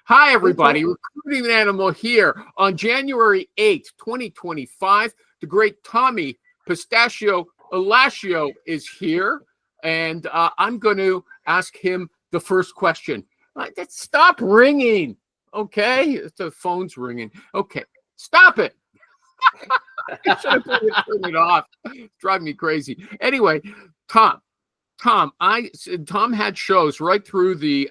Hi, everybody. Recruiting Animal here on January 8th, 2025. The great Tommy Pistachio Elascio is here, and I'm going to ask him the first question. Stop ringing, okay? The phone's ringing. Okay, stop it. I should have turned it off. It's driving me crazy. Anyway, Tom had shows right through the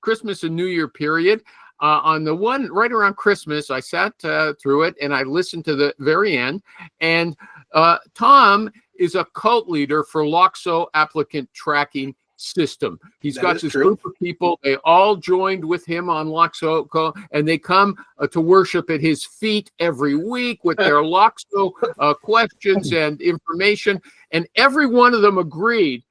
Christmas and New Year period. On the one right around Christmas, I sat through it and I listened to the very end. And Tom is a cult leader for LOXO applicant tracking system. He's got this group of people. They all joined with him on LOXO, and they come to worship at his feet every week with their LOXO questions and information. And every one of them agreed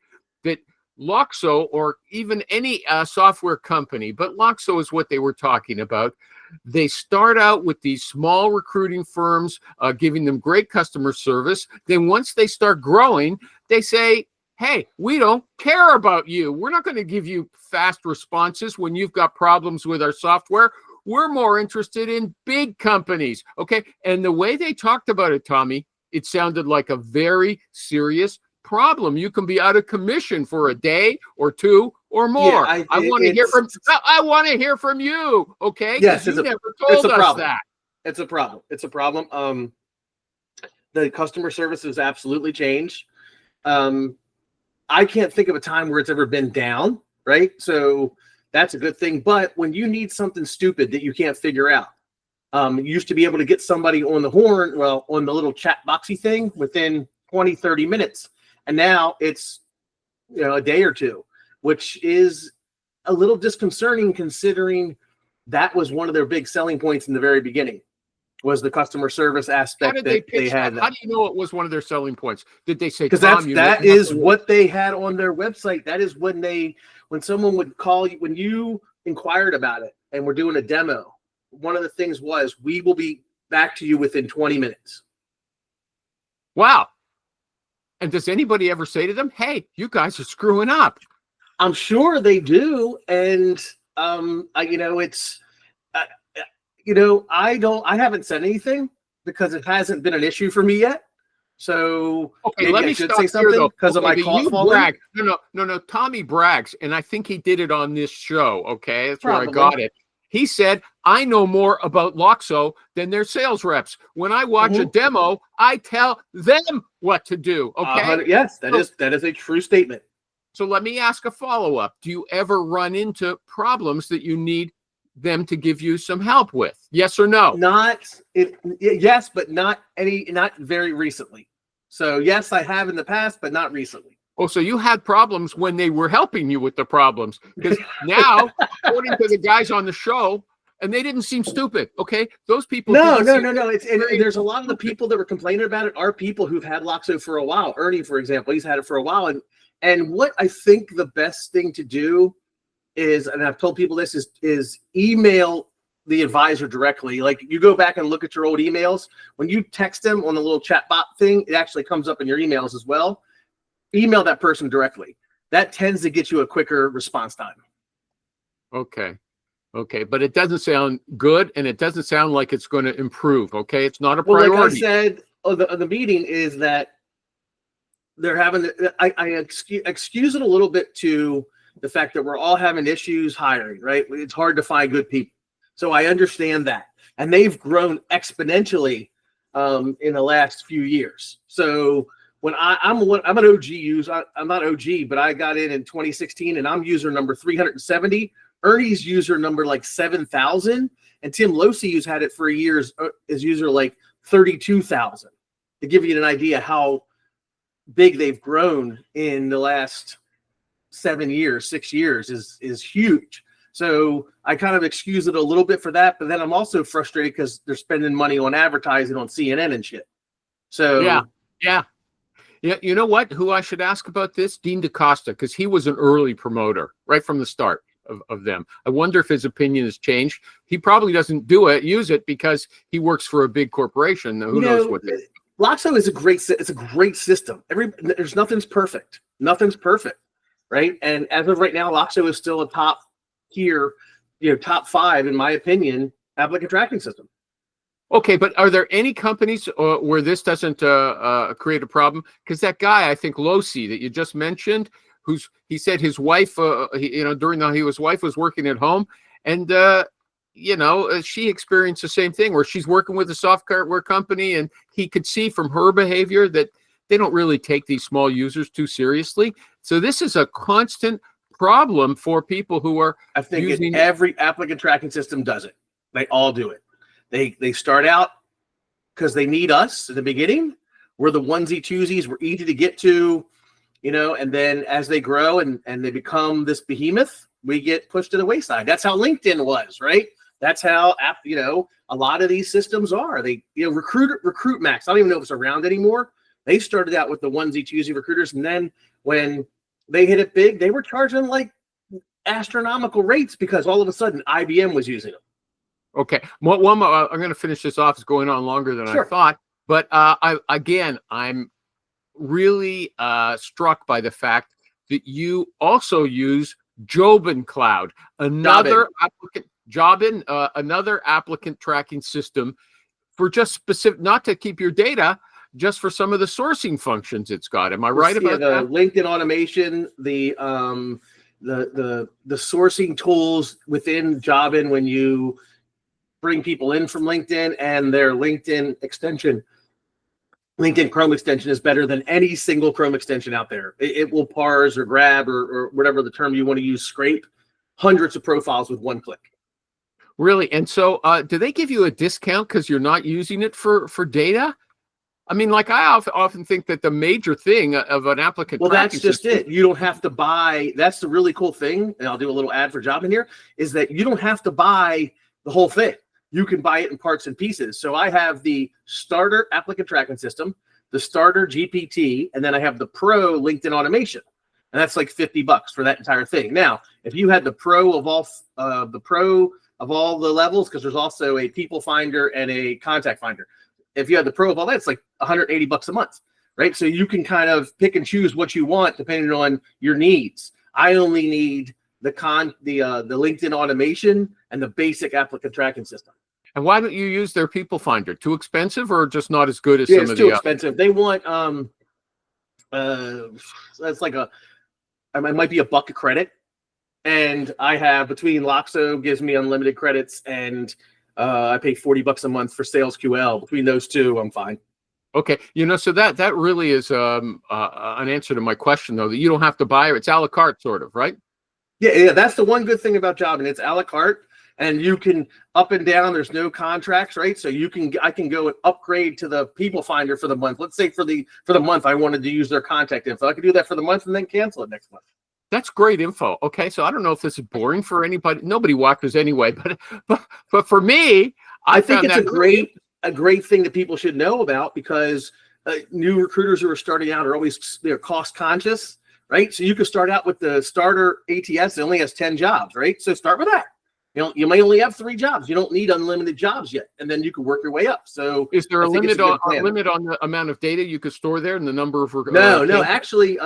that LOXO, or even any software company, but LOXO is what they were talking about. They start out with these small recruiting firms, giving them great customer service. Then once they start growing, they say, hey, we don't care about you. We're not going to give you fast responses when you've got problems with our software. We're more interested in big companies, okay? And the way they talked about it, Tommy, it sounded like a very serious problem. You can be out of commission for a day or two or more. Yeah, I want to hear from you, okay? Yes, you never told us that. It's a problem. It's a problem. The customer service has absolutely changed. I can't think of a time where it's ever been down, right? So that's a good thing. But when you need something stupid that you can't figure out, you used to be able to get somebody on the horn, on the little chat boxy thing within 20, 30 minutes. And now it's, a day or two, which is a little disconcerting considering that was one of their big selling points in the very beginning. Was the customer service aspect that they had. How do you know it was one of their selling points? Did they say, because that is what they had on their website. That is when someone would call you, when you inquired about it and we're doing a demo, one of the things was, we will be back to you within 20 minutes. Wow. And does anybody ever say to them, hey, you guys are screwing up? I'm sure they do. And, I haven't said anything because it hasn't been an issue for me yet. So okay, let me say something because of my call falling. No. Tommy brags, and I think he did it on this show. Okay, that's where I got it. He said, I know more about LOXO than their sales reps. When I watch a demo, I tell them what to do. Okay. Yes, that is a true statement. So let me ask a follow-up. Do you ever run into problems that you need them to give you some help with? Yes or no? Yes, but not very recently. So yes, I have in the past, but not recently. Oh, so you had problems when they were helping you with the problems. Because now, according to the guys on the show, and they didn't seem stupid, okay? Those people. No. There's a lot of the people that were complaining about it are people who've had LOXO for a while. Ernie, for example, he's had it for a while. And what I think the best thing to do is, and I've told people this, is email the advisor directly. Like, you go back and look at your old emails. When you text them on the little chat bot thing, it actually comes up in your emails as well. Email that person directly. That tends to get you a quicker response time. Okay. But it doesn't sound good, and it doesn't sound like it's going to improve. Okay. It's not a priority. Well, like I said, the meeting is that they're having, I excuse it a little bit to the fact that we're all having issues hiring, right? It's hard to find good people. So I understand that. And they've grown exponentially in the last few years. So when I'm an OG user, I'm not OG, but I got in 2016 and I'm user number 370. Ernie's user number like 7,000. And Tim Losi, who's had it for years, is user like 32,000. To give you an idea how big they've grown in the last 6 years is huge. So I kind of excuse it a little bit for that, but then I'm also frustrated because they're spending money on advertising on CNN and shit. So yeah. You know what? Who I should ask about this? Dean DaCosta, because he was an early promoter right from the start of them. I wonder if his opinion has changed. He probably doesn't use it because he works for a big corporation. Who knows what they. LOXO is a great system. There's nothing's perfect, right? And as of right now, LOXO is still a top tier, top 5, in my opinion, applicant tracking system. Okay, but are there any companies where this doesn't create a problem? Because that guy, I think Losi, that you just mentioned, he said his wife, his wife was working at home, and she experienced the same thing where she's working with a software company, and he could see from her behavior that they don't really take these small users too seriously. So this is a constant problem for people who are. I think every applicant tracking system does it. They all do it. They start out because they need us at the beginning. We're the onesie twosies. We're easy to get to, and then as they grow and they become this behemoth, we get pushed to the wayside. That's how LinkedIn was, right? That's how a lot of these systems are. They Recruit Max. I don't even know if it's around anymore. They started out with the onesie twosie recruiters, and then when they hit it big, they were charging like astronomical rates because all of a sudden IBM was using them. Okay, one more. I'm going to finish this off. It's going on longer than I thought, but I'm really struck by the fact that you also use Jobin Cloud, another applicant tracking system for just specific, not to keep your data, just for some of the sourcing functions it's got. Am I right about that? LinkedIn automation, the sourcing tools within Jobin when you bring people in from LinkedIn, and their LinkedIn Chrome extension is better than any single Chrome extension out there. It will parse or grab or whatever the term you want to use, scrape hundreds of profiles with one click. Really? And so do they give you a discount because you're not using it for data? I mean, like I often think that the major thing of an applicant. Well, that's just it. You don't have to buy. That's the really cool thing. And I'll do a little ad for Jobin here, is that you don't have to buy the whole thing. You can buy it in parts and pieces. So I have the starter applicant tracking system, the starter GPT, and then I have the pro LinkedIn automation. And that's like $50 for that entire thing. Now, if you had the pro of all the levels, because there's also a people finder and a contact finder. If you had the pro of all that, it's like $180 a month, right? So you can kind of pick and choose what you want depending on your needs. I only need the LinkedIn automation and the basic applicant tracking system. And why don't you use their people finder? Too expensive or just not as good as some of the? It's too expensive. They want that's like it might be $1 a credit, and I have between Loxo gives me unlimited credits, and I pay $40 a month for SalesQL. Between those two, I'm fine. Okay, so that really is an answer to my question, though, that you don't have to buy it. It's a la carte, sort of, right? Yeah, that's the one good thing about Jobin. It's a la carte, and you can up and down. There's no contracts, right? So I can go and upgrade to the people finder for the month. Let's say for the month I wanted to use their contact info. I could do that for the month and then cancel it next month. That's great info. Okay, so I don't know if this is boring for anybody. Nobody watches anyway, but for me, I think it's a great thing that people should know about, because new recruiters who are starting out are always cost conscious, right? So you could start out with the starter ATS. It only has 10 jobs, right? So start with that. You may only have 3 jobs. You don't need unlimited jobs yet, and then you can work your way up. So is there a limit on the amount of data you could store there and the number of? No. Actually,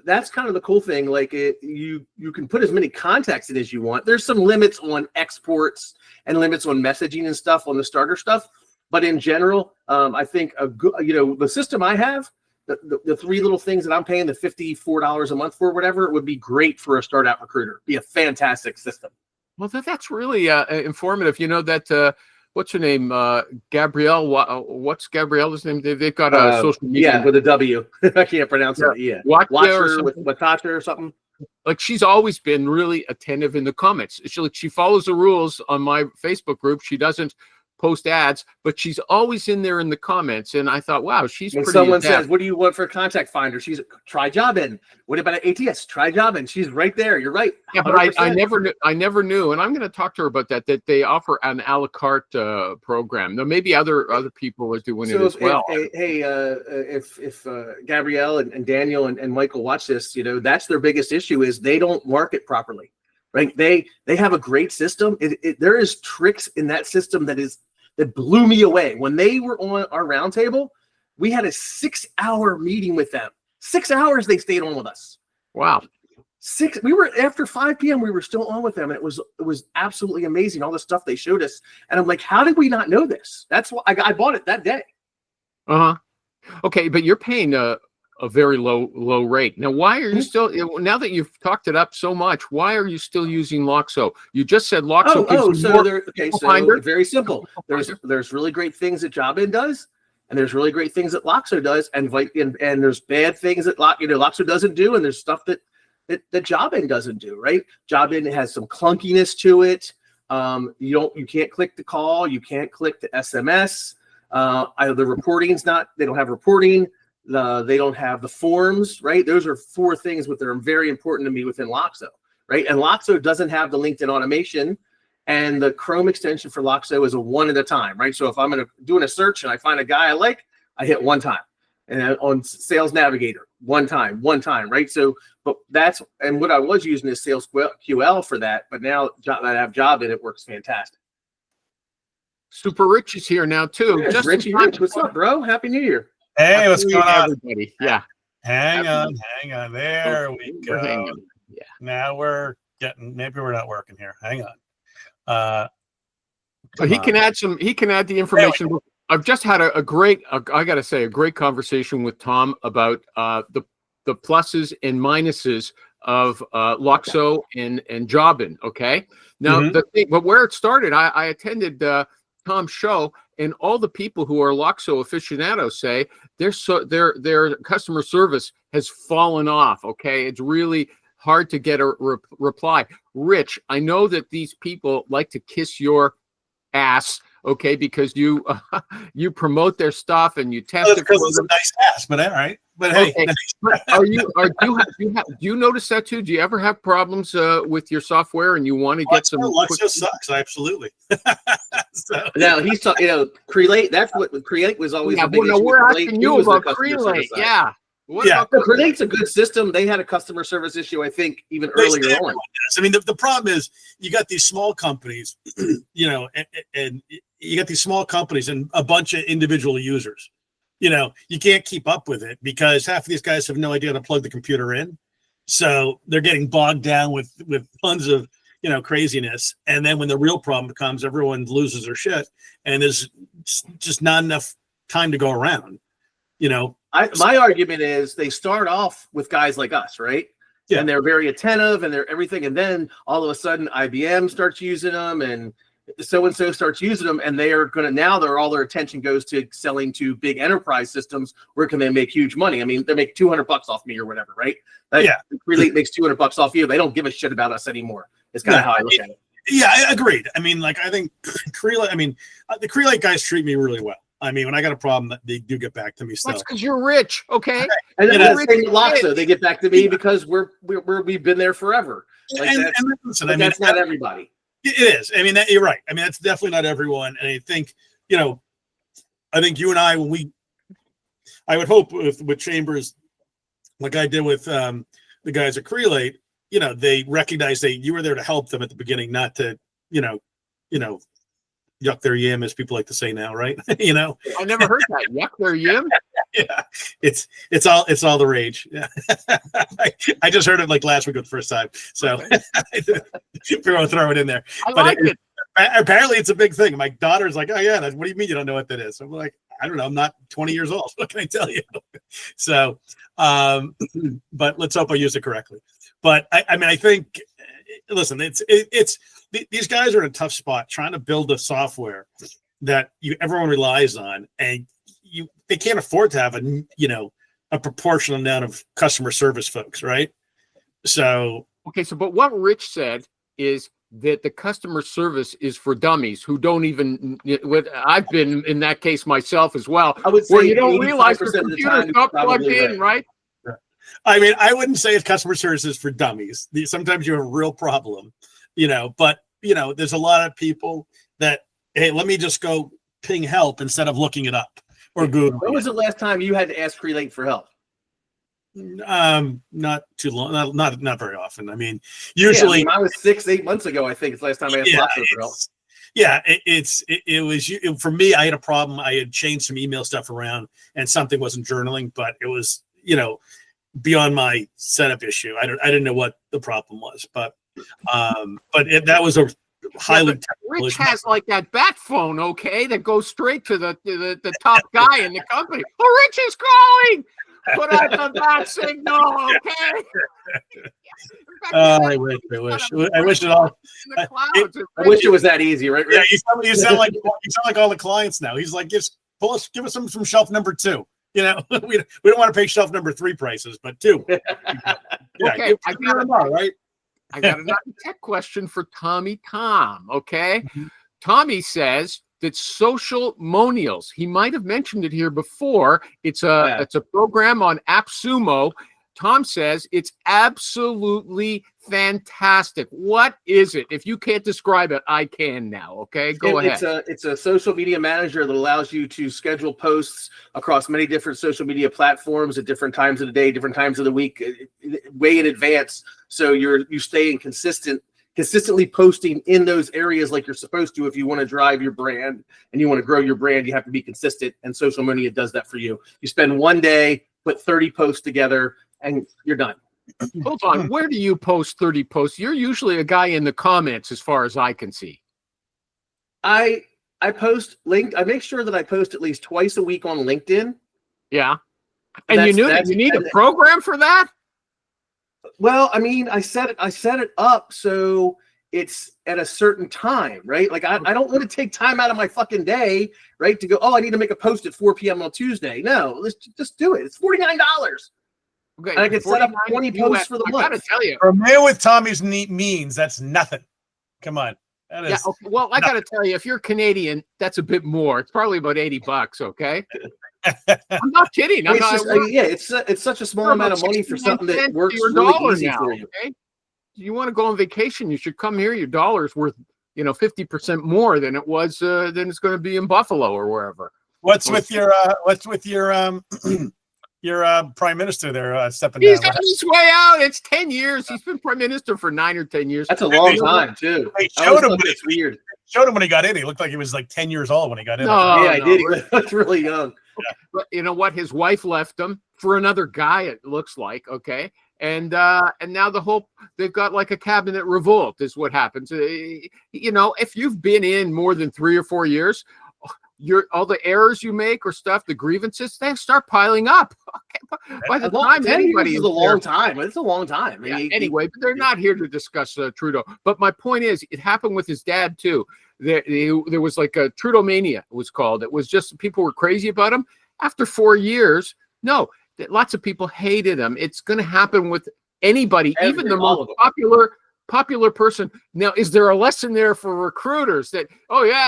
that's kind of the cool thing. Like you can put as many contacts in as you want. There's some limits on exports and limits on messaging and stuff on the starter stuff. But in general, I think the system I have, the 3 little things that I'm paying the $54 a month for, whatever, it would be great for a start out recruiter. Be a fantastic system. Well, that's really informative. That what's her name? Gabrielle. What's Gabrielle's name? They've got a social media. Yeah, with a W. I can't pronounce it. Yeah. Watcher with Watacha or something. Like, she's always been really attentive in the comments. She follows the rules on my Facebook group. She doesn't post ads, but she's always in there in the comments. And I thought, wow, she's when pretty someone adept. says, what do you want for a contact finder? She's try Jobin. What about an ATS? Try Jobin. She's right there. You're right. Yeah, but I never knew, and I'm going to talk to her about that they offer an a la carte program. Now, maybe other people are doing it as well. If Gabrielle and Daniel and Michael watch this, that's their biggest issue, is they don't market properly, right? They have a great system. There is tricks in that system that blew me away. When they were on our roundtable, we had a 6-hour meeting with them. 6 hours they stayed on with us. Wow. We were after 5 p.m. We were still on with them, and it was absolutely amazing. All the stuff they showed us, and I'm like, how did we not know this? That's why I bought it that day. Uh-huh. Okay, but you're paying a very low rate. Now, why are you still, now that you've talked it up so much, why are you still using Loxo? You just said Loxo gives you more. So very simple. There's really great things that Jobin does, and there's really great things that Loxo does, and there's bad things that Loxo doesn't do, and there's stuff that Jobin doesn't do, right? Jobin has some clunkiness to it. You can't click the call, you can't click the SMS. The reporting's not, they don't have reporting, they don't have the forms, right? Those are 4 things that are very important to me within Loxo, right? And Loxo doesn't have the LinkedIn automation, and the Chrome extension for Loxo is a 1 at a time, right? So if I'm doing a search and I find a guy I like, I hit 1 time. And on Sales Navigator, 1 time, right? So, and what I was using is Sales QL for that, but now that I have Jobin, it works fantastic. Super Rich is here now too. Yeah, Richie Rich, what's up, bro? Happy New Year. Hey, what's going on, everybody? Yeah. Hang on. There we go. Yeah. Now we're getting. Maybe we're not working here. Hang on. So he can add the information. I've just had a great conversation with Tom about the pluses and minuses of Loxo and Jobin. Okay. Now but where it started, I attended Tom's show, and all the people who are Loxo aficionados say their customer service has fallen off. Okay, it's really hard to get a reply. Rich, I know that these people like to kiss your ass, okay, because you promote their stuff and you test it. Because it's a nice ass, but all right. But hey, do you notice that too? Do you ever have problems with your software and you want to get some? Loxo sucks, absolutely. Now he's talking, Crelate. That's what Crelate was always. We're asking you about Crelate. Yeah. Crelate's a good system. They had a customer service issue, I think, even earlier on. I mean, the problem is you got these small companies, and you got these small companies and a bunch of individual users. You can't keep up with it because half of these guys have no idea how to plug the computer in. So they're getting bogged down with tons of, craziness. And then when the real problem comes, everyone loses their shit and there's just not enough time to go around, My argument is they start off with guys like us, right? Yeah. And they're very attentive and they're everything. And then all of a sudden IBM starts using them and so-and-so starts using them, and they are all their attention goes to selling to big enterprise systems where can they make huge money. I mean, they make $200 off me or whatever, right? Crelate makes $200 off you. They don't give a shit about us anymore. It's kind of how I look at it. Yeah, I agreed. I mean, I think Crelate, the Crelate guys treat me really well. I mean, when I got a problem, they do get back to me. So that's because you're rich, okay? And then Loxo, they get back to me because we've been there forever. That's not everybody. It is. I mean, you're right. I mean, that's definitely not everyone. And I think, I think you and I, I would hope with Chambers, like I did with the guys at Crelate, they recognize that you were there to help them at the beginning, not to, yuck their yim, as people like to say now, right? I never heard that. Yuck their yim. Yeah, it's all the rage. Yeah. I just heard it like last week for the first time, so we're gonna throw it in there. I like it. Apparently, it's a big thing. My daughter's like, "Oh yeah, what do you mean you don't know what that is?" I'm like, "I don't know. I'm not 20 years old. What can I tell you?" So, but let's hope I use it correctly. But I think, listen, it's these guys are in a tough spot trying to build a software that everyone relies on, and they can't afford to have a proportional amount of customer service folks, right? So but what Rich said is that the customer service is for dummies who don't even. I've been in that case myself as well, I would say where you don't realize the computer's not plugged in, right? I mean, I wouldn't say it's customer service is for dummies. Sometimes you have a real problem, but there's a lot of people that, hey, let me just go ping help instead of looking it up or Google. When was the last time you had to ask Crelate for help? Not too long, not very often. I mean, usually I was 6-8 months ago. I think it's the last time I asked Loxo for help. Yeah, it was for me. I had a problem. I had changed some email stuff around, and something wasn't journaling, but it was beyond my setup issue. I didn't know what the problem was, but that was a highly technical Rich issue. has like that bat phone, okay, that goes straight to the top guy in the company. Oh, Rich is calling. Put out the bat signal, okay? I wish it all. In the clouds. I wish it was that easy, right? Yeah, you sound like all the clients now. He's like, give us some from shelf number 2. We don't want to pay shelf number 3 prices, but 2. Okay, I got them all, right? I got another tech question for Tommy Tom, okay? Tommy says that Social Monials, he might have mentioned it here before. It's a program on AppSumo. Tom says it's absolutely fantastic. What is it? If you can't describe it, I can now. Okay, go ahead. It's a social media manager that allows you to schedule posts across many different social media platforms at different times of the day, different times of the week, way in advance. So you stay consistently posting in those areas like you're supposed to. If you want to drive your brand and you want to grow your brand, you have to be consistent. And Social Media does that for you. You spend one day, put 30 posts together, and you're done. Hold on. Where do you post 30 posts? You're usually a guy in the comments, as far as I can see. I make sure that I post at least twice a week on LinkedIn. Yeah. And you need a program for that? Well, I mean, I set it up so it's at a certain time, right? Like I don't want to take time out of my fucking day, right? To go, I need to make a post at 4 p.m. on Tuesday. No, let's just do it. It's $49. Okay, and I can set up 20 posts for the month. I gotta tell you, for a man with Tommy's means, that's nothing. Come on. That is okay. Well, I gotta tell you, if you're Canadian, that's a bit more. It's probably about $80. Okay. I'm not kidding. It's such a small amount of money for something that works really easy for you. Okay? You want to go on vacation, you should come here. Your dollar's worth, 50% more than it was than it's going to be in Buffalo or wherever. What's with your your prime minister there stepping He's down? on his way out. It's 10 years. He's been prime minister for 9 or 10 years. That's a long time too. They showed him. It's weird. Showed him when he got in. He looked like he was like 10 years old when he got in. I did. He was really young. But you know what? His wife left him for another guy, it looks like. Okay. And now they've got like a cabinet revolt is what happens. If you've been in more than 3 or 4 years, all the errors you make or stuff, the grievances, they start piling up. Okay. By the time anybody is a long time. It's a long time. Yeah, anyway, but they're not here to discuss Trudeau. But my point is, it happened with his dad too. There was like a Trudeau mania, it was called. It was just people were crazy about him. After 4 years, lots of people hated him. It's going to happen with anybody, even the most popular person. Now, is there a lesson there for recruiters that,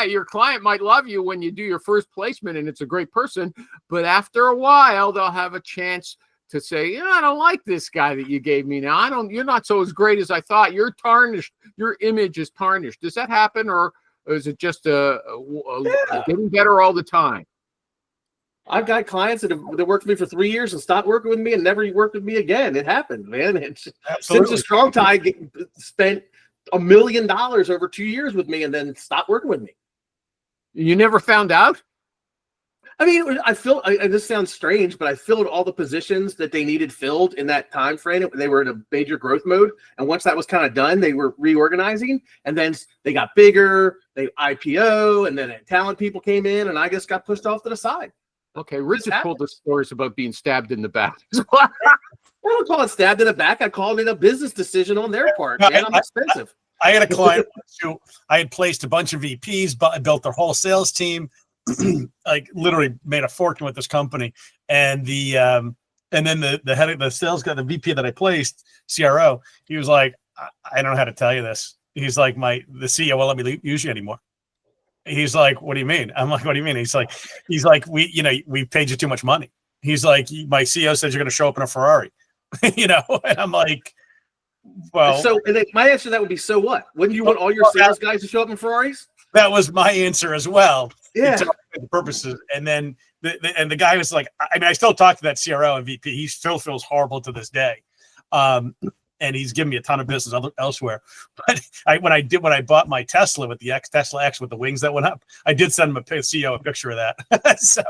your client might love you when you do your first placement and it's a great person, but after a while they'll have a chance to say, I don't like this guy that you gave me now. You're not so as great as I thought. You're tarnished. Your image is tarnished. Does that happen, or is it just getting better all the time? I've got clients that worked with me for 3 years and stopped working with me and never worked with me again. It happened, man. Simpson Strong-Tie spent $1 million over 2 years with me and then stopped working with me. You never found out? I mean, this sounds strange, but I filled all the positions that they needed filled in that time frame. They were in a major growth mode. And once that was kind of done, they were reorganizing. And then they got bigger, they IPO, and then talent people came in, and I just got pushed off to the side. Okay, Richard told us stories about being stabbed in the back. I don't call it stabbed in the back. I called it a business decision on their part. Man, I'm expensive. I had a client who I had placed a bunch of VPs, but built their whole sales team, like literally made a fortune with this company. And then the head of the sales guy, the VP that I placed, CRO, he was like, I don't know how to tell you this. He's like, the CEO won't let me use you anymore. He's like, what do you mean? I'm like, what do you mean? He's like, we paid you too much money. He's like, my CEO says you're going to show up in a Ferrari, and I'm like, well, so my answer to that would be, so what? Wouldn't you want all your sales guys to show up in Ferraris? That was my answer as well. Yeah. The purposes. And then the guy was like, I still talk to that CRO and VP. He still feels horrible to this day. And he's given me a ton of business elsewhere. But when I bought my Tesla with the Tesla X with the wings that went up, I did send him a CEO a picture of that. So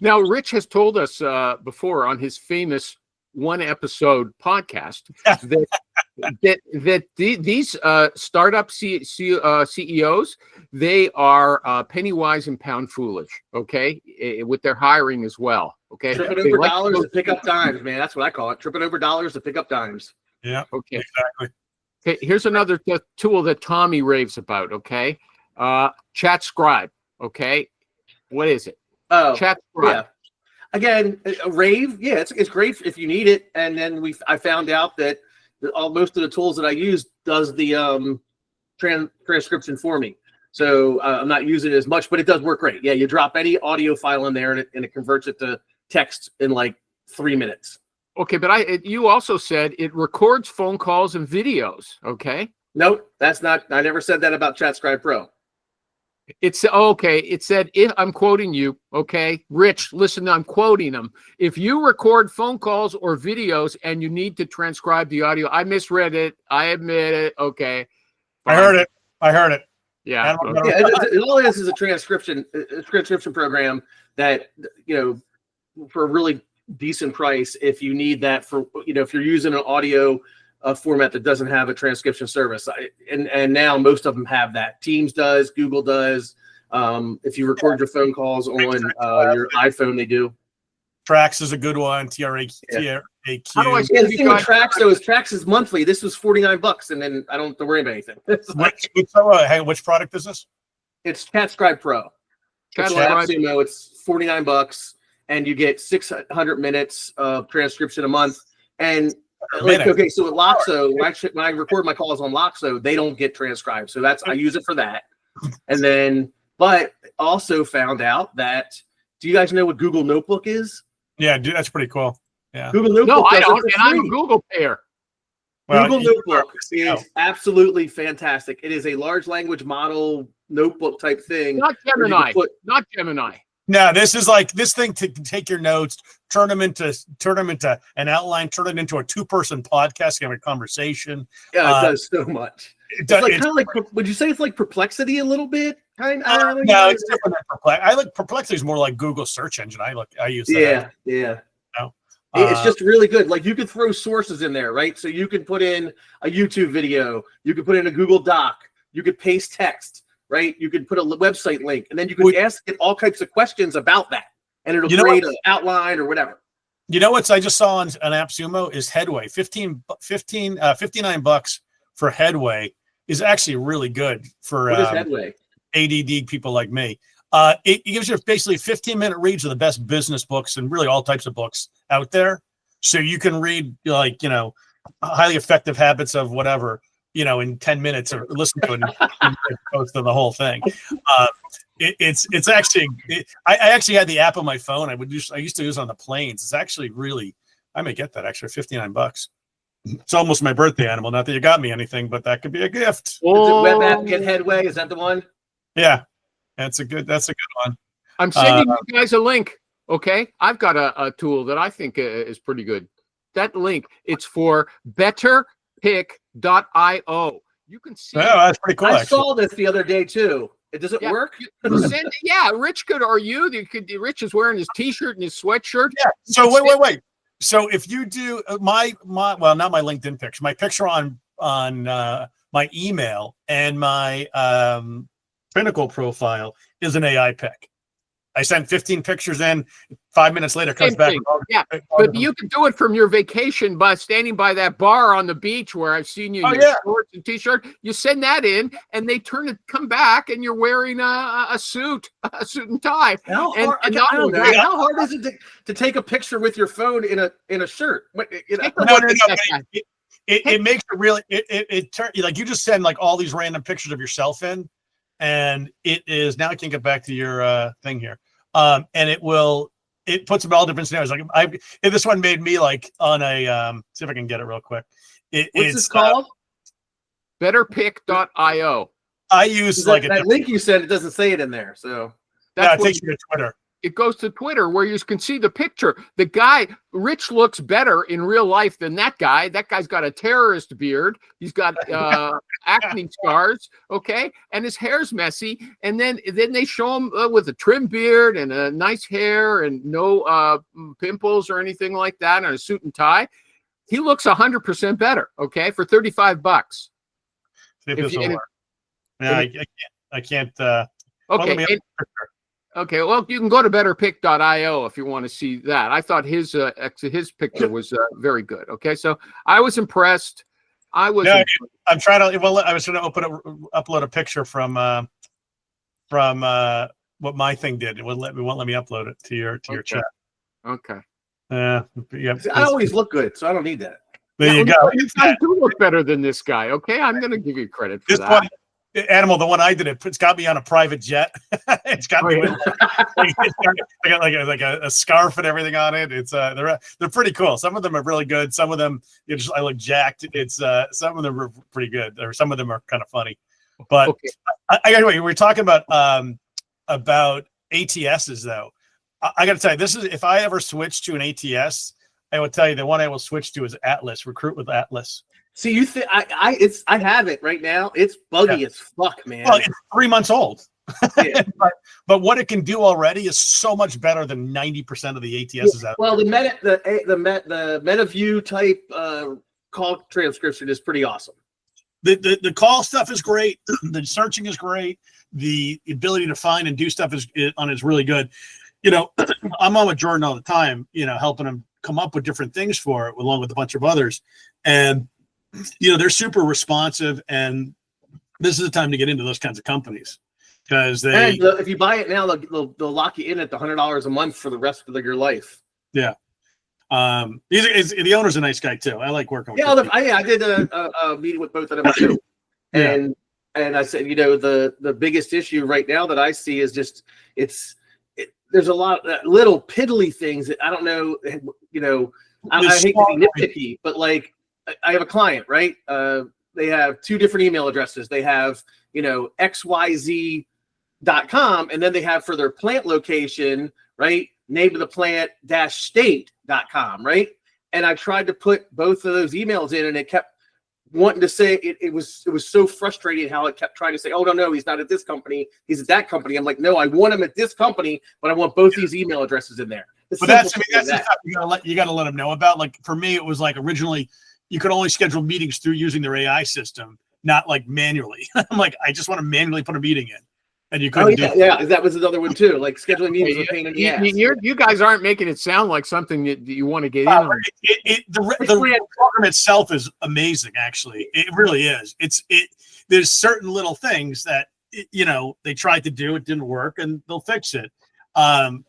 Now, Rich has told us before on his famous one-episode podcast that these startup CEOs, they are penny wise and pound foolish. Okay, with their hiring as well. Okay, Tripping They over like dollars to- to pick up dimes, man. That's what I call it. Tripping over dollars to pick up dimes. Yeah, Okay. exactly. Okay, here's another tool that Tommy raves about. Okay, Chat Scribe. Okay, what is it? Oh, Chat Scribe. yeah. Again, a rave. Yeah, it's great if you need it. And then I found out that most of the tools that I use does the transcription for me. So I'm not using it as much, but it does work great. Yeah, you drop any audio file in there and it converts it to text in like 3 minutes. Okay, but you also said it records phone calls and videos. Okay. Nope, that's not. I never said that about ChatScribe Pro. It's okay. It said, if I'm quoting you, okay, Rich, listen, I'm quoting them. If you record phone calls or videos and you need to transcribe the audio, I misread it. I admit it. Okay. I heard it. Yeah. I don't Okay. know. Yeah, it all is a transcription program that, for a really decent price, if you need that for, if you're using an audio format that doesn't have a transcription service. And now most of them have that. Teams does, Google does. If you record your phone calls on your iPhone, they do. Trax is a good one. How do I TRAQ. Yeah, the thing with Trax though is Trax is monthly. This was $49, and then I don't have to worry about anything. It's like, Which product is this? it's ChatScribe Pro. Chat It's Scribe. AppSumo. It's $49, and you get 600 minutes of transcription a month. And minute. okay, so with Loxo, when I record my calls on Loxo, they don't get transcribed. So I use it for that. And then, but also found out that, do you guys know what Google Notebook is? Yeah, dude, that's pretty cool. Yeah. Google Notebook. No, I does it don't. for And I'm a free. Google payer. Well, Google you- Notebook is absolutely fantastic. It is a large language model notebook type thing. Not where you can Gemini. put- Not Gemini. No, this is like this thing to take your notes, turn them into an outline, turn it into a 2-person podcast, have a conversation. Yeah, it does so much. It It's does, like kind of like, would you say it's like Perplexity a little bit? Kind of. no, it's different than Perplexity. Perplexity is more like Google search engine. I use that. Yeah. No. It's just really good. Like you could throw sources in there, right? So you could put in a YouTube video, you could put in a Google Doc, you could paste text, right? You could put a website link, and then you could ask it all types of questions about that, and it'll create an outline or whatever. You know what I just saw on AppSumo is Headway. $59 for Headway is actually really good for What is Headway? ADD people like me. It gives you basically 15-minute reads of the best business books and really all types of books out there. So you can read highly effective habits of whatever, in 10 minutes, or listen to it and post of the whole thing. It's actually, I actually had the app on my phone. I used to use it on the planes. It's actually really, I may get that actually $59. It's almost my birthday animal. Not that you got me anything, but that could be a gift. Is it Web App Get Headway? Is that the one? Yeah, that's a good one. I'm sending you guys a link. Okay. I've got a tool that I think is pretty good. That link, it's for betterpick.io. You can see. Oh, that's pretty cool. I Actually. saw this the other day too. Does it Yeah. work? Rich could, or you could. Rich is wearing his t-shirt and his sweatshirt. Yeah. So wait. So if you do my well, not my LinkedIn picture, my picture on my email and my Pinnacle profile is an AI pic. I sent 15 pictures in. 5 minutes later, it comes Same back. thing. Yeah, but you can do it from your vacation by standing by that bar on the beach where I've seen you in your shorts and t-shirt. You send that in, and they come back, and you're wearing a suit and tie. How And- hard, and I not don't know. only that- How hard is it to take a picture with your phone in a shirt? Take a No, look at that guy. it makes it really it turn like you just send like all these random pictures of yourself in, and it is now I can get back to your thing here. And it puts them all different scenarios. Like this one made me like on a see if I can get it real quick. What's It's this called? Betterpick.io. I use like that link you sent. It doesn't say it in there. So it takes you to Twitter. it goes to Twitter where you can see the picture. The guy, Rich, looks better in real life than that guy. That guy's got a terrorist beard. He's got acne scars, okay, and his hair's messy. And then they show him with a trim beard and a nice hair and no pimples or anything like that, and a suit and tie. He looks 100% better, okay, for $35. Yeah, I can't. Okay. Okay, well, you can go to betterpick.io if you want to see that. I thought his picture was very good. Okay, so I was impressed. I'm trying to. Well, I was going to upload a picture from what my thing did. It won't let me upload it to your chat. Okay. Yeah. I always look good, so I don't need that. There you go. You guys do look better than this guy. Okay, I'm going to give you credit for that. One, Animal, the one I did, it's got me on a private jet. It's got me with like a scarf and everything on it. It's they're pretty cool. Some of them are really good. Some of them I look jacked. It's some of them are pretty good, or some of them are kind of funny. But okay. Anyway, we're talking about ATSs though. I got to tell you, this is if I ever switch to an ATS, I will tell you the one I will switch to is Atlas. Recruit with Atlas. See, you think I have it right now. It's buggy as fuck, man. Well, it's 3 months old. Yeah. but what it can do already is so much better than 90% of the ATSs out. Well, the MetaView type call transcription is pretty awesome. The call stuff is great. The searching is great. The ability to find and do stuff is really good. You know, I'm on with Jordan all the time. You know, helping him come up with different things for it, along with a bunch of others, and you know, they're super responsive, and this is the time to get into those kinds of companies because if you buy it now, they'll lock you in at the $100 a month for the rest of your life. Yeah. The owner's a nice guy too. I like working with him. I did a meeting with both of them too. And I said, you know, the biggest issue right now that I see is just there's a lot of little piddly things that I don't know, you know, I hate to be nitpicky, but like, I have a client, right? They have 2 different email addresses. They have, you know, xyz.com, and then they have for their plant location, right? Name of the plant -state.com, right? And I tried to put both of those emails in, and it kept wanting to say it was so frustrating how it kept trying to say, oh no, he's not at this company, he's at that company. I'm like, no, I want him at this company, but I want both these email addresses in there. But that's the stuff you gotta let them know about. Like for me, it was like originally you could only schedule meetings through using their AI system, not like manually. I'm like, I just want to manually put a meeting in. And you couldn't do it. Yeah, that was another one too. Like scheduling meetings was a pain in the ass. You guys aren't making it sound like something that you want to get in on. The program itself is amazing, actually. It really is. There's certain little things that, you know, they tried to do, it didn't work, and they'll fix it. And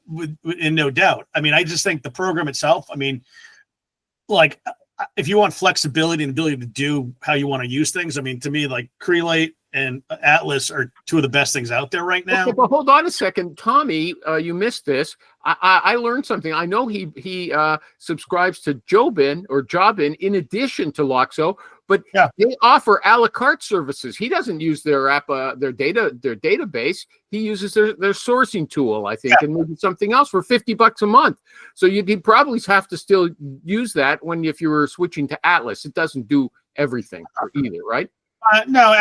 no doubt. I mean, I just think the program itself, I mean, like, if you want flexibility and ability to do how you want to use things, I mean, to me, like Crelate and Atlas are 2 of the best things out there right now. Okay, but hold on a second, Tommy. You missed this. I learned something. I know he subscribes to Jobin in addition to Loxo, but they offer a la carte services. He doesn't use their app, their database. He uses their sourcing tool, I think, and maybe something else for $50 a month. So you'd probably have to still use that if you were switching to Atlas. It doesn't do everything for either, right? No,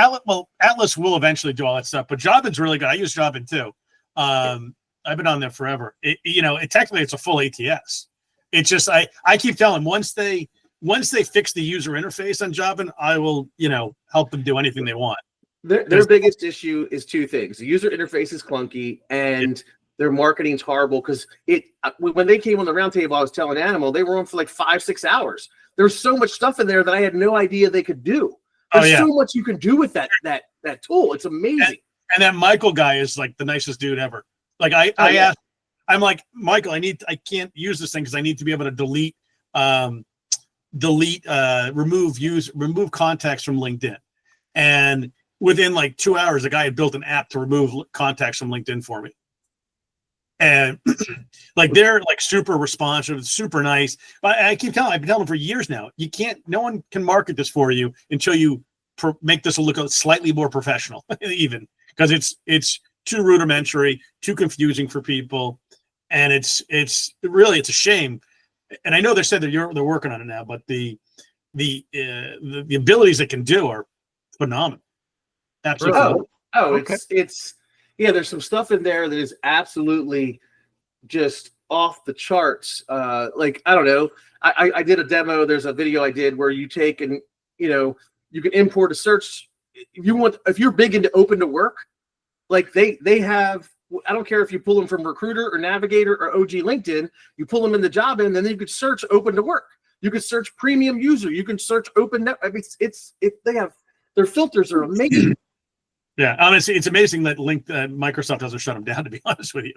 Atlas will eventually do all that stuff, but Jobin's really good. I use Jobin too. I've been on there forever. Technically it's a full ATS. It's just I keep telling them once they fix the user interface on Jobin, I will help them do anything they want. Their biggest issue is 2 things: the user interface is clunky, and their marketing's horrible. Because when they came on the roundtable, I was telling Animal they were on for like 5-6 hours. There's so much stuff in there that I had no idea they could do. There's so much you can do with that tool. It's amazing. And that Michael guy is like the nicest dude ever. Like I asked, I'm like, Michael, I can't use this thing because I need to be able to remove contacts from LinkedIn. And within like 2 hours, the guy had built an app to remove contacts from LinkedIn for me. And like they're like super responsive, super nice. But I've been telling them for years now, no one can market this for you until you make this look slightly more professional, even because it's too rudimentary, too confusing for people. and it's really, it's a shame. And I know they said that they're working on it now, but the abilities it can do are phenomenal. Absolutely. Okay. It's yeah, there's some stuff in there that is absolutely just off the charts. Like, I don't know. I did a demo. There's a video I did where you take and, you can import a search. If you're big into open to work, like they have, I don't care if you pull them from Recruiter or Navigator or OG LinkedIn, you pull them in the job and then you could search open to work. You could search premium user. You can search open net. I mean, they have, their filters are amazing. Yeah, honestly, it's amazing that Microsoft doesn't shut them down, to be honest with you.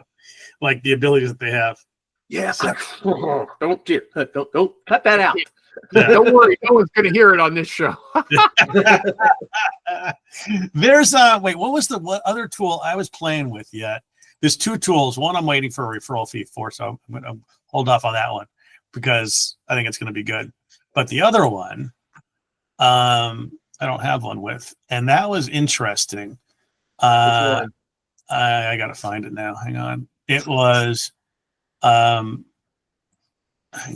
Like the abilities that they have. Yeah, don't cut that out. Yeah. Don't worry, no one's going to hear it on this show. There's wait, what other tool I was playing with yet? There's two tools. One I'm waiting for a referral fee for, so I'm going to hold off on that one because I think it's going to be good. But the other one, I don't have one with, and that was interesting. I got to find it now. Hang on. It was, hang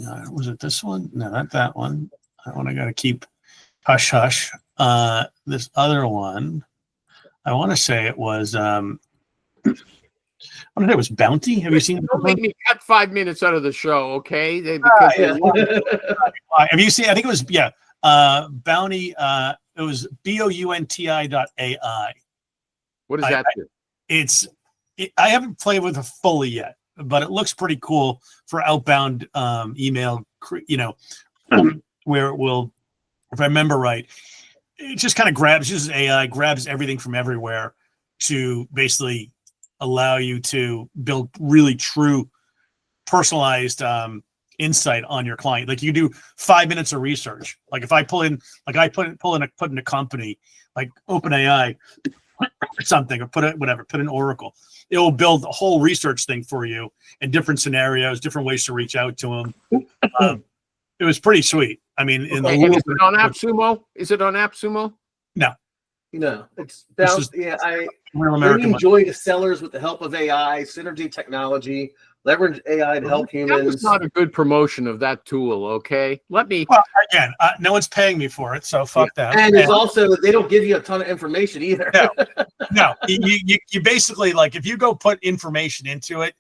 on. Was it this one? No, not that one. That one I got to keep hush hush. This other one, I want to say it was, I want to say it was Bounty. Have you seen? Don't make me cut 5 minutes out of the show, okay? Yeah. Have you seen? I think it was Bounty. It was bounti.ai. What does that do? I haven't played with it fully yet, but it looks pretty cool for outbound email. Where it will, if I remember right, it just kind of uses AI, grabs everything from everywhere to basically allow you to build really true, personalized insight on your client. Like you do 5 minutes of research. Like if I pull in a company like OpenAI or something, or put in Oracle, it will build a whole research thing for you in different scenarios, different ways to reach out to them. It was pretty sweet. I mean, Is it on AppSumo? Is it on AppSumo? No, it's bounced. Yeah, really enjoy the sellers with the help of AI, synergy technology, leverage AI to help humans. That was not a good promotion of that tool, okay? Well, again, no one's paying me for it, so fuck that. And it's also, they don't give you a ton of information either. No. You basically, like, if you go put information into it,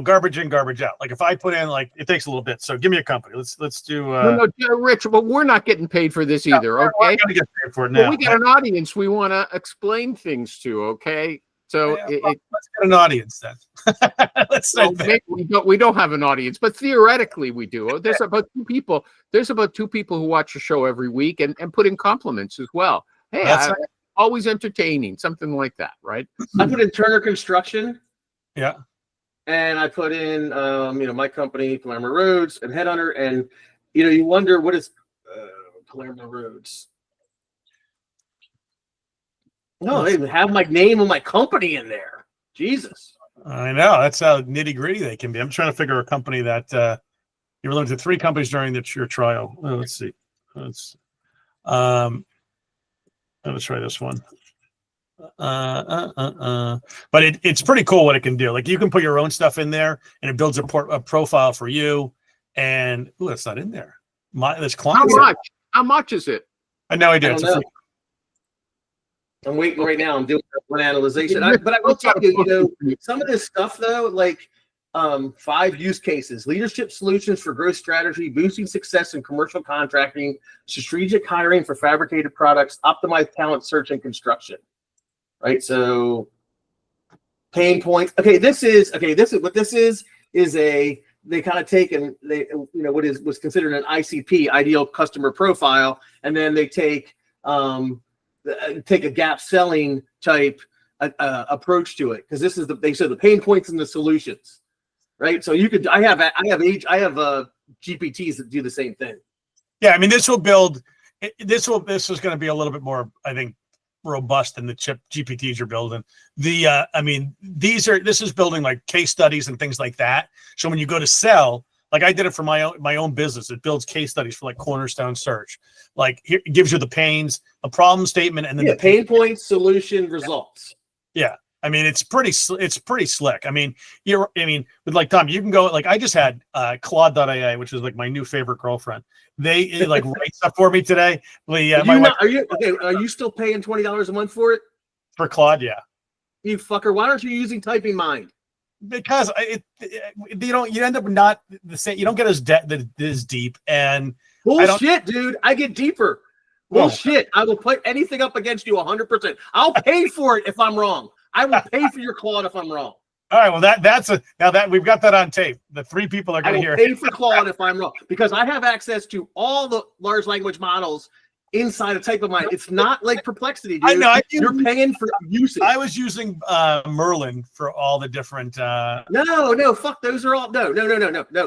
garbage in, garbage out. Like if I put in, like, it takes a little bit. So give me a company. Let's do. No, Rich, but we're not getting paid for this either. Okay, we're gonna get paid for it now. Well, we got an audience we want to explain things to. Okay, so let's get an audience then. Let's say we don't have an audience, but theoretically we do. There's about two people. There's about two people who watch the show every week and put in compliments as well. Hey, always entertaining, something like that, right? I put in Turner Construction. Yeah. And I put in, my company, Palermo Roads and Headhunter. And, you wonder what is Palermo Roads? No, they even have my name and my company in there. Jesus. I know. That's how nitty gritty they can be. I'm trying to figure a company that you were limited to 3 companies during your trial. Well, let's see. Let's try this one. But it's pretty cool what it can do. Like you can put your own stuff in there and it builds a profile for you. And it's not in there. This client. How much is it? I know I do. I'm waiting right now. I'm doing one analyzation. But I will tell you, some of this stuff though, like 5 use cases: leadership solutions for growth strategy, boosting success in commercial contracting, strategic hiring for fabricated products, optimized talent search and construction. Right, so pain points. Okay, this is what this is they kind of take and they what's considered an ICP, ideal customer profile, and then they take a gap selling type approach to it, because this is they said the pain points and the solutions, right? So you could I have GPTs that do the same thing. Yeah, I mean this is going to be a little bit more, I think, robust than the chip GPTs you're building. This is building like case studies and things like that. So when you go to sell, like I did it for my own business, it builds case studies for like Cornerstone Search. Like here, it gives you the pains, a problem statement, and then the pain points, solution, results. Yeah, I mean, it's pretty slick. I mean, with like Tom, you can go like I just had Claude.ai, which is like my new favorite girlfriend. They like write stuff for me today. Are you still paying $20 a month for it? For Claude, yeah. You fucker! Why aren't you using Typing Mind? Because you end up not the same. You don't get as deep and bullshit, dude. I get deeper. Bullshit. I will put anything up against you 100%. I'll pay for it if I'm wrong. I will pay for your Claude if I'm wrong. All right. Well, now that we've got that on tape. The 3 people are going to hear. I will pay for Claude if I'm wrong because I have access to all the large language models inside of Typing Mind. It's not like Perplexity, dude. I know. You're paying for usage. I was using Merlin for all the different. No. Fuck. Those are all no.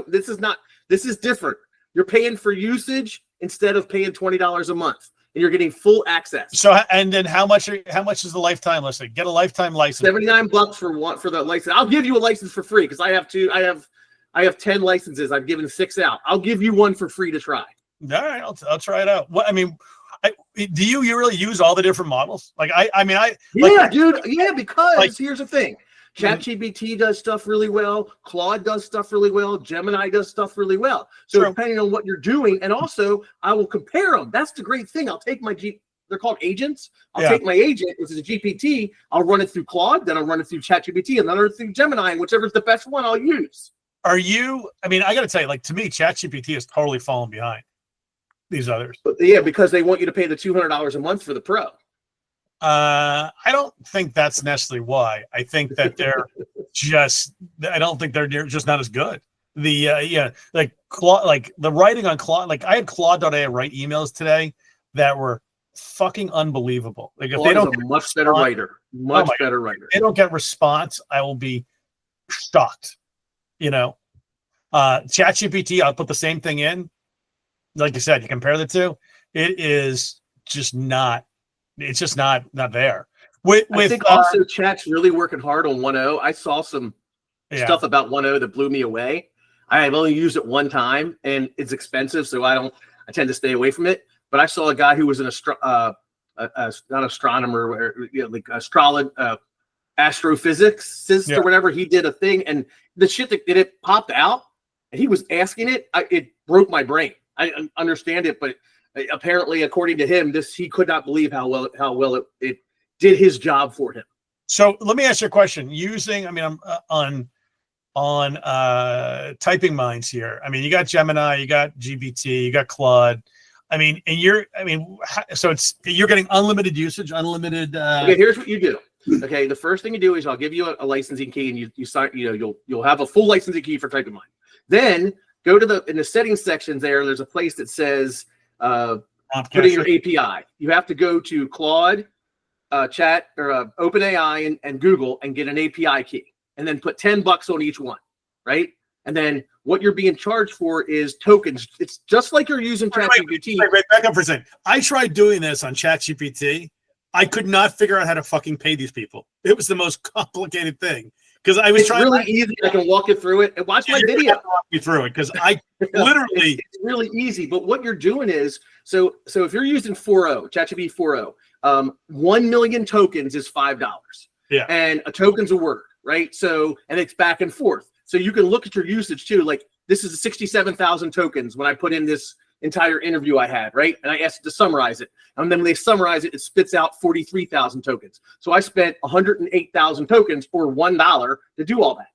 This is not. This is different. You're paying for usage instead of paying $20 a month. And you're getting full access. So, and then how much is the lifetime license? Get a lifetime license. $79 for the license. I'll give you a license for free because I have 10 licenses. I've given 6 out. I'll give you one for free to try. All right, I'll try it out. What I mean, do you really use all the different models? Like dude, because here's the thing. ChatGPT does stuff really well. Claude does stuff really well. Gemini does stuff really well. So depending on what you're doing, and also I will compare them. That's the great thing. I'll take they're called agents. I'll take my agent, which is a GPT. I'll run it through Claude, then I'll run it through ChatGPT, and then I'll run it through Gemini, and whichever's the best one I'll use. I got to tell you, like to me, ChatGPT has totally fallen behind these others. But yeah, because they want you to pay the $200 a month for the Pro. I don't think that's necessarily why. I think that they're I don't think they're just not as good. Like the writing on Claude, like I had Claude.ai write emails today that were fucking unbelievable. Like if they don't get much better writer, better writer. They don't get response, I will be shocked. ChatGPT, I'll put the same thing in. Like you said, you compare the two, it is just not. It's just not there. I think also Chat's really working hard on 1.0. I saw some stuff about 1.0 that blew me away. I have only used it one time, and it's expensive, so I tend to stay away from it. But I saw a guy who was an not astronomer, astrophysicist or whatever. He did a thing, and the shit that it popped out, and he was asking it. It broke my brain. I understand it, but apparently, according to him, he could not believe how well it did his job for him. So let me ask you a question. I'm on Typing Minds here. I mean, you got Gemini, you got GPT, you got Claude. I mean, and you're getting unlimited usage, unlimited. Okay, here's what you do. Okay, the first thing you do is I'll give you a licensing key, and you sign. You'll have a full licensing key for Typing Mind. Then go to in the settings section. There's a place that says. Put in your API. You have to go to Claude, Chat, or OpenAI and Google and get an API key, and then put $10 on each one, right? And then what you're being charged for is tokens. It's just like you're using ChatGPT. Wait, back up for a second. I tried doing this on ChatGPT. I could not figure out how to fucking pay these people. It was the most complicated thing. Because I was trying. It's really easy. I can walk you through it and watch my video. Walk you through it because I literally. It's really easy. But what you're doing is so if you're using 4.0, ChatGPT 4.0, 1 million tokens is $5. Yeah. And a token's a word, right? So and it's back and forth. So you can look at your usage too. Like this is 67,000 tokens when I put in this entire interview I had, right? And I asked it to summarize it. And then when they summarize it, it spits out 43,000 tokens. So I spent 108,000 tokens or $1 to do all that.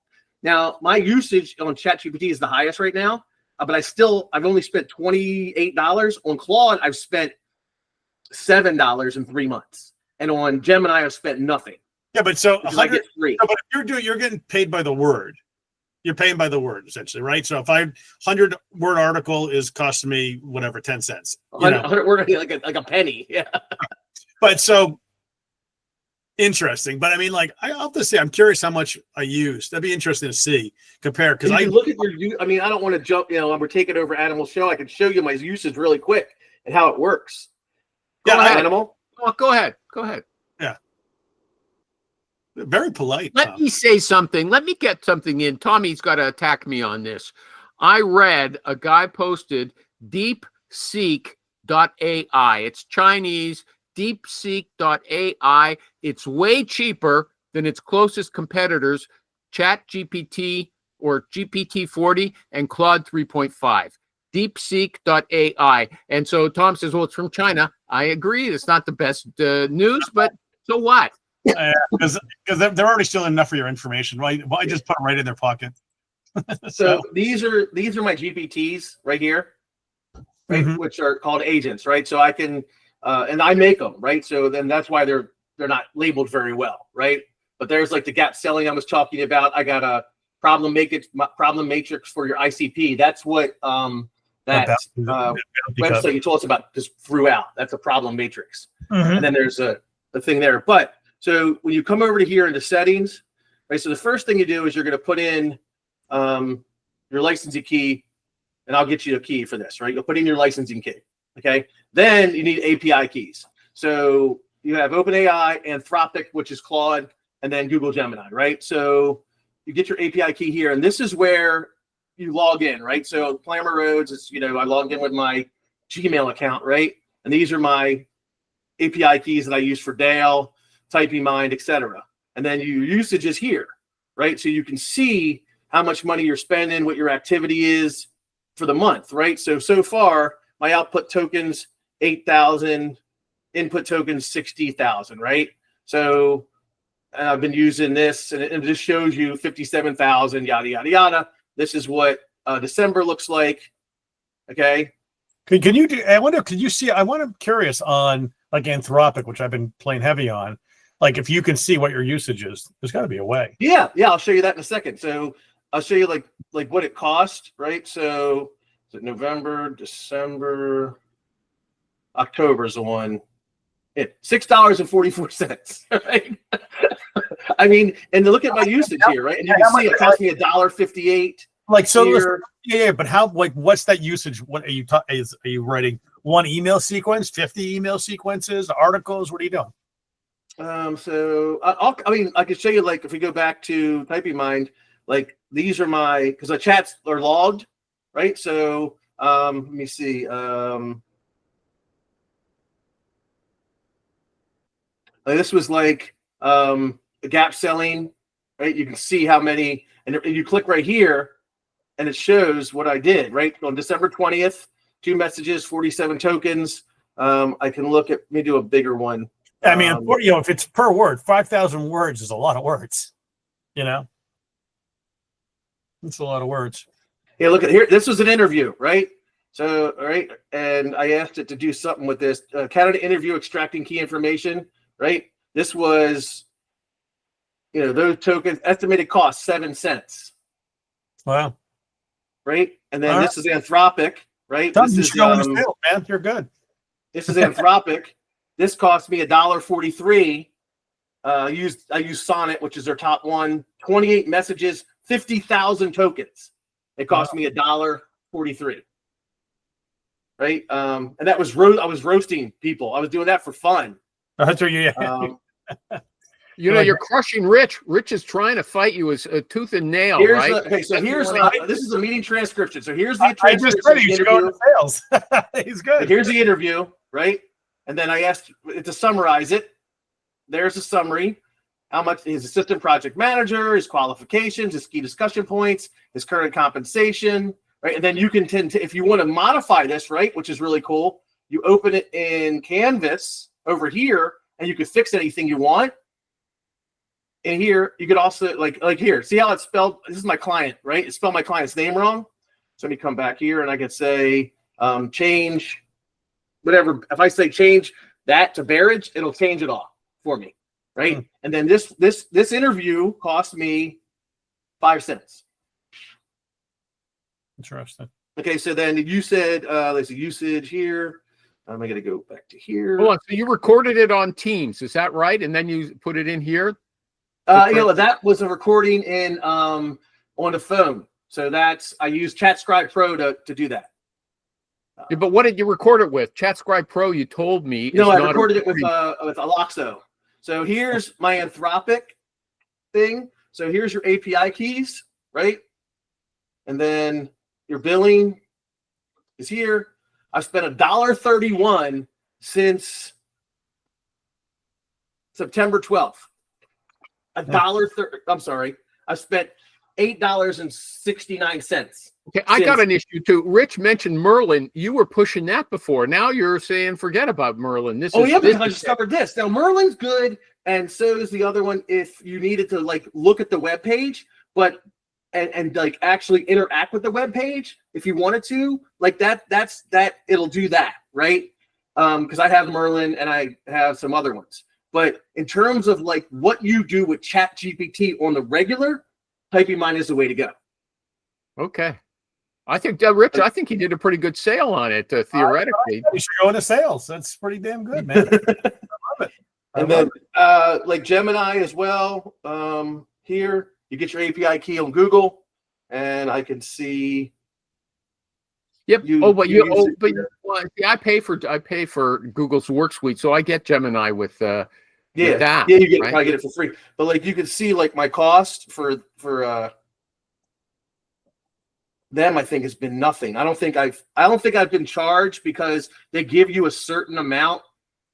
Now, my usage on ChatGPT is the highest right now, but I've only spent $28. On Claude, I've spent $7 in 3 months. And on Gemini, I've spent nothing. Yeah, but so I get free. No, but if you're getting paid by the word. You're paying by the word, essentially, right? So if 100-word article is costing me whatever 10 cents, 100 word like a penny, yeah. But so interesting. But I mean, like I'll have to say, I'm curious how much I use. That'd be interesting to see compare because I look at your. I mean, I don't want to jump. We're taking over Animal Show. I can show you my usage really quick and how it works. Go ahead, Animal. Oh, go ahead. Yeah. Very polite. Let me say something. Let me get something in. Tommy's got to attack me on this. I read a guy posted DeepSeek.ai. It's Chinese, DeepSeek.ai. It's way cheaper than its closest competitors, ChatGPT or GPT-40 and Claude 3.5. DeepSeek.ai. And so Tom says, well, it's from China. I agree. It's not the best news, but so what? Because they're already stealing enough of your information, right? Why just put it right in their pocket? So these are my GPTs right here, right, which are called agents, right? So I can and I make them, right? So then that's why they're not labeled very well, right? But there's like the gap selling I was talking about. I got a problem matrix for your ICP. That's what website you told us about just threw out. That's a problem matrix. And then there's a thing there. But so when you come over to here into settings, right? So the first thing you do is you're going to put in your licensing key, and I'll get you a key for this, right? You'll put in your licensing key. Okay. Then you need API keys. So you have OpenAI, Anthropic, which is Claude, and then Google Gemini, right? So you get your API key here, and this is where you log in, right? So Clamor Roads is, I logged in with my Gmail account, right? And these are my API keys that I use for Dale, TypingMind, etc. And then your usage is here, right? So you can see how much money you're spending, what your activity is for the month, right? So far, my output tokens, 8,000, input tokens, 60,000, right? So I've been using this, and it just shows you 57,000, yada, yada, yada. This is what December looks like. Okay. Can you do? I wonder. Could you see? I'm curious on like Anthropic, which I've been playing heavy on. Like if you can see what your usage is, there's got to be a way. Yeah. I'll show you that in a second. So I'll show you like what it cost, right? So is it November, December, October is the one. $6.44. Right? I mean, and look at my usage here, right? And you can see it cost me $1.58. Like so, yeah. But how? Like, what's that usage? What are you? Are you writing one email sequence, 50 email sequences, articles? What are you doing? So I could show you, like, if we go back to TypingMind, like these are because the chats are logged, right? So let me see. This was like gap selling, right? You can see how many, and you click right here, and it shows what I did, right? On December 20th, 2 messages, 47 tokens. I can look at, let me do a bigger one. I mean, if it's per word, 5,000 words is a lot of words. It's a lot of words. Yeah, look at here. This was an interview, right? So, all right, and I asked it to do something with this candidate interview, extracting key information, right? This was, those tokens, estimated cost 7 cents. Wow. Right, and then this is Anthropic, right? This is man. You're good. This is Anthropic. This cost me $1.43. I use Sonnet, which is their top one. 28 messages, 50,000 tokens. It cost me $1.43. Right, and that was I was roasting people. I was doing that for fun. That's what you. You're crushing Rich. Rich is trying to fight you as a tooth and nail, right? Okay, so this is a meeting transcription. So here's the transcription. I just read he's going to sales. He's good. Here's the interview, right? And then I asked it to summarize it. There's a summary. How much his assistant project manager, his qualifications, his key discussion points, his current compensation, right? And then you can if you want to modify this, right, which is really cool, you open it in Canvas over here, and you can fix anything you want. And here, you could also, like here, see how it's spelled? This is my client, right? It spelled my client's name wrong. So let me come back here, and I could say change, whatever. If I say change that to Barrage, it'll change it all for me, right? And then this interview cost me 5 cents. Interesting. Okay, so then you said, there's a usage here. I'm going to go back to here. Hold on. So you recorded it on Teams, is that right? And then you put it in here? That was a recording on the phone. So I use ChatScribe Pro to do that. Yeah, but what did you record it with? ChatScribe Pro, you told me. I recorded it with Aloxo. So here's my Anthropic thing. So here's your API keys, right? And then your billing is here. I've spent $1.31 since September 12th. I'm sorry. I spent $8.69. Okay, I got an issue too. Rich mentioned Merlin. You were pushing that before. Now you're saying forget about Merlin. This is Because I discovered this. Now Merlin's good, and so is the other one. If you needed to like look at the web page, but and like actually interact with the web page, if you wanted to, like that's it'll do that, right? Because I have Merlin and I have some other ones. But in terms of like what you do with Chat GPT on the regular, TypingMine is the way to go. Okay. I think Rich, I think he did a pretty good sale on it, theoretically. You should go into sales. That's pretty damn good, man. I love it. And then like Gemini as well. Here you get your API key on Google, and I can see. Yep. I pay for Google's Work Suite, so I get Gemini with that. You probably get it for free. But like you can see like my cost for them, I think has been nothing. I don't think I've been charged because they give you a certain amount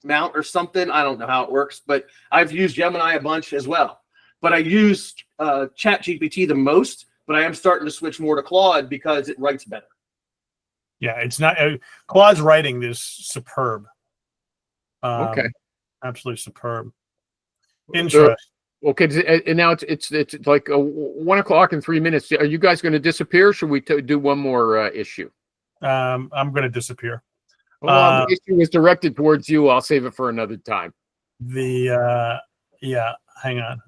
or something. I don't know how it works, but I've used Gemini a bunch as well. But I use Chat GPT the most, but I am starting to switch more to Claude because it writes better. Yeah, it's not Claude's writing is superb. Okay. Absolutely superb. Interesting. Okay, and now it's like 1 o'clock in 3 minutes. Are you guys going to disappear? Or should we do one more issue? I'm going to disappear. Well, the issue is directed towards you. I'll save it for another time. Yeah, hang on.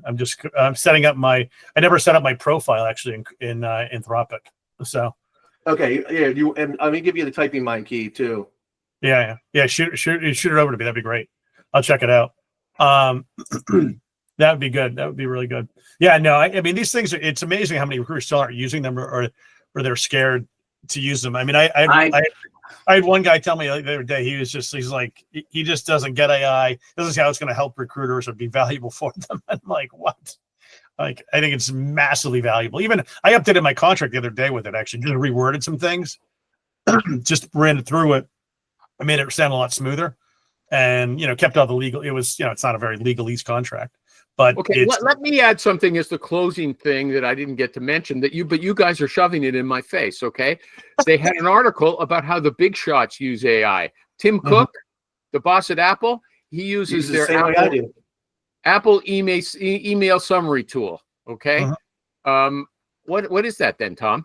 I'm setting up I never set up my profile actually in Anthropic. So. Okay, yeah, and let me give you the TypingMine key too. Yeah. Shoot it over to me. That'd be great. I'll check it out. That would be good. That would be really good. Yeah, no, I mean these things. It's amazing how many recruiters still aren't using them, or they're scared to use them. I mean, I had one guy tell me the other day he's like he just doesn't get AI. Doesn't see how it's going to help recruiters or be valuable for them. I'm like, what? Like, I think it's massively valuable. Even I updated my contract the other day with it. Actually, just reworded some things, just ran it through it. I made it sound a lot smoother, and kept all the legal. It was it's not a very legalese contract. But okay, let me add something as the closing thing that I didn't get to mention but you guys are shoving it in my face. Okay, they had an article about how the big shots use AI. Tim Cook, the boss at Apple, he uses their Apple email summary tool. Okay, what is that then, Tom?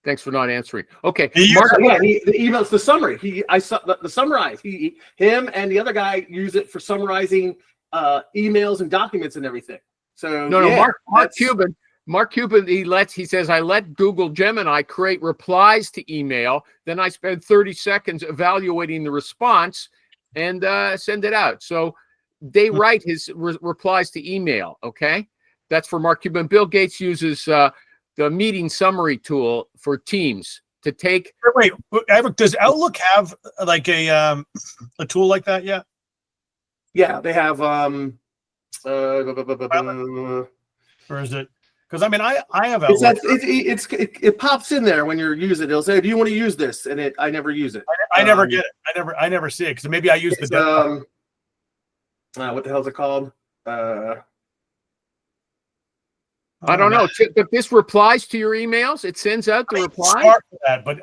Thanks for not answering. Okay, the email's the summary. The summarize. Him and the other guy use it for summarizing emails and documents and everything. So Mark Cuban, he says I let Google Gemini create replies to email, then I spend 30 seconds evaluating the response and send it out. So they write his replies to email. Okay, that's for Mark Cuban. Bill Gates uses the meeting summary tool for Teams to take. Wait, does Outlook have like a tool like that yet? Yeah, they have. Or is it? Because I mean, I have Outlook. It pops in there when you're using it. It'll say, "Do you want to use this?" And I never use it. I never get it. I never see it because maybe I use the. What the hell is it called? I don't know. But this replies to your emails. It sends out the reply. But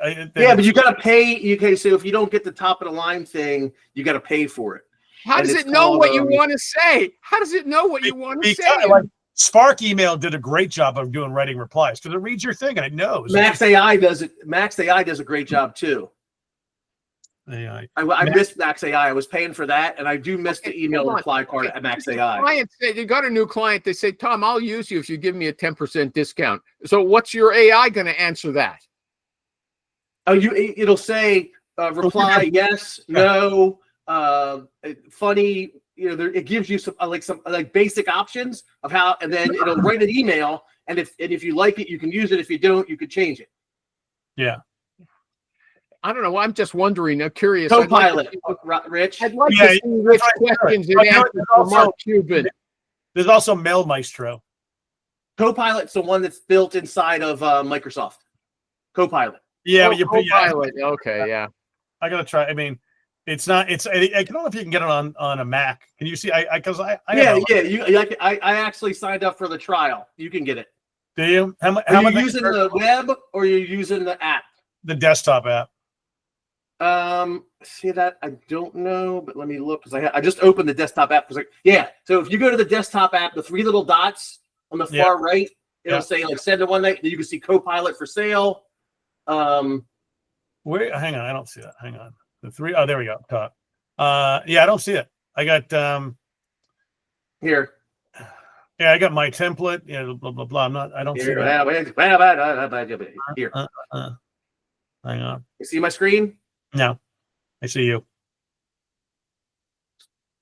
you got to pay. Okay, so if you don't get the top of the line thing, you got to pay for it. How does it know what you want to say? How does it know what you want to say? Like Spark Email did a great job of writing replies because it reads your thing and it knows. Max AI does it. Max AI does a great job too. I missed Max AI. I was paying for that, and I do miss the email reply part at Max AI. You got a new client. They say, "Tom, I'll use you if you give me a 10% discount." So, what's your AI going to answer that? Oh, it'll say reply yes, no, funny. It gives you some basic options of how, and then it'll write an email. And if you like it, you can use it. If you don't, you can change it. Yeah. I don't know. I'm just wondering. I'm curious. Copilot, Rich. I'd like to see Rich questions and answers for Mark Cuban. There's also Mail Maestro. Copilot's the one that's built inside of Microsoft. Copilot. Yeah, Copilot. Okay, yeah. I gotta try. I mean, It's not. It's. I don't know if you can get it on a Mac. Can you see? Because I Yeah, have yeah. I actually signed up for the trial. You can get it. Do you? How Are much? you using the web or are you using the app? The desktop app. See that? I don't know, but let me look because I just opened the desktop app. Yeah. So if you go to the desktop app, the three little dots on the far right, it'll say like send to one night. Then you can see Copilot for sale. Wait, hang on. I don't see that. Hang on. The three. Oh, there we go. Up top. Yeah, I don't see it. I got here. Yeah, I got my template. Yeah, blah blah blah. I don't see that. Here. Hang on. You see my screen? No, I see you.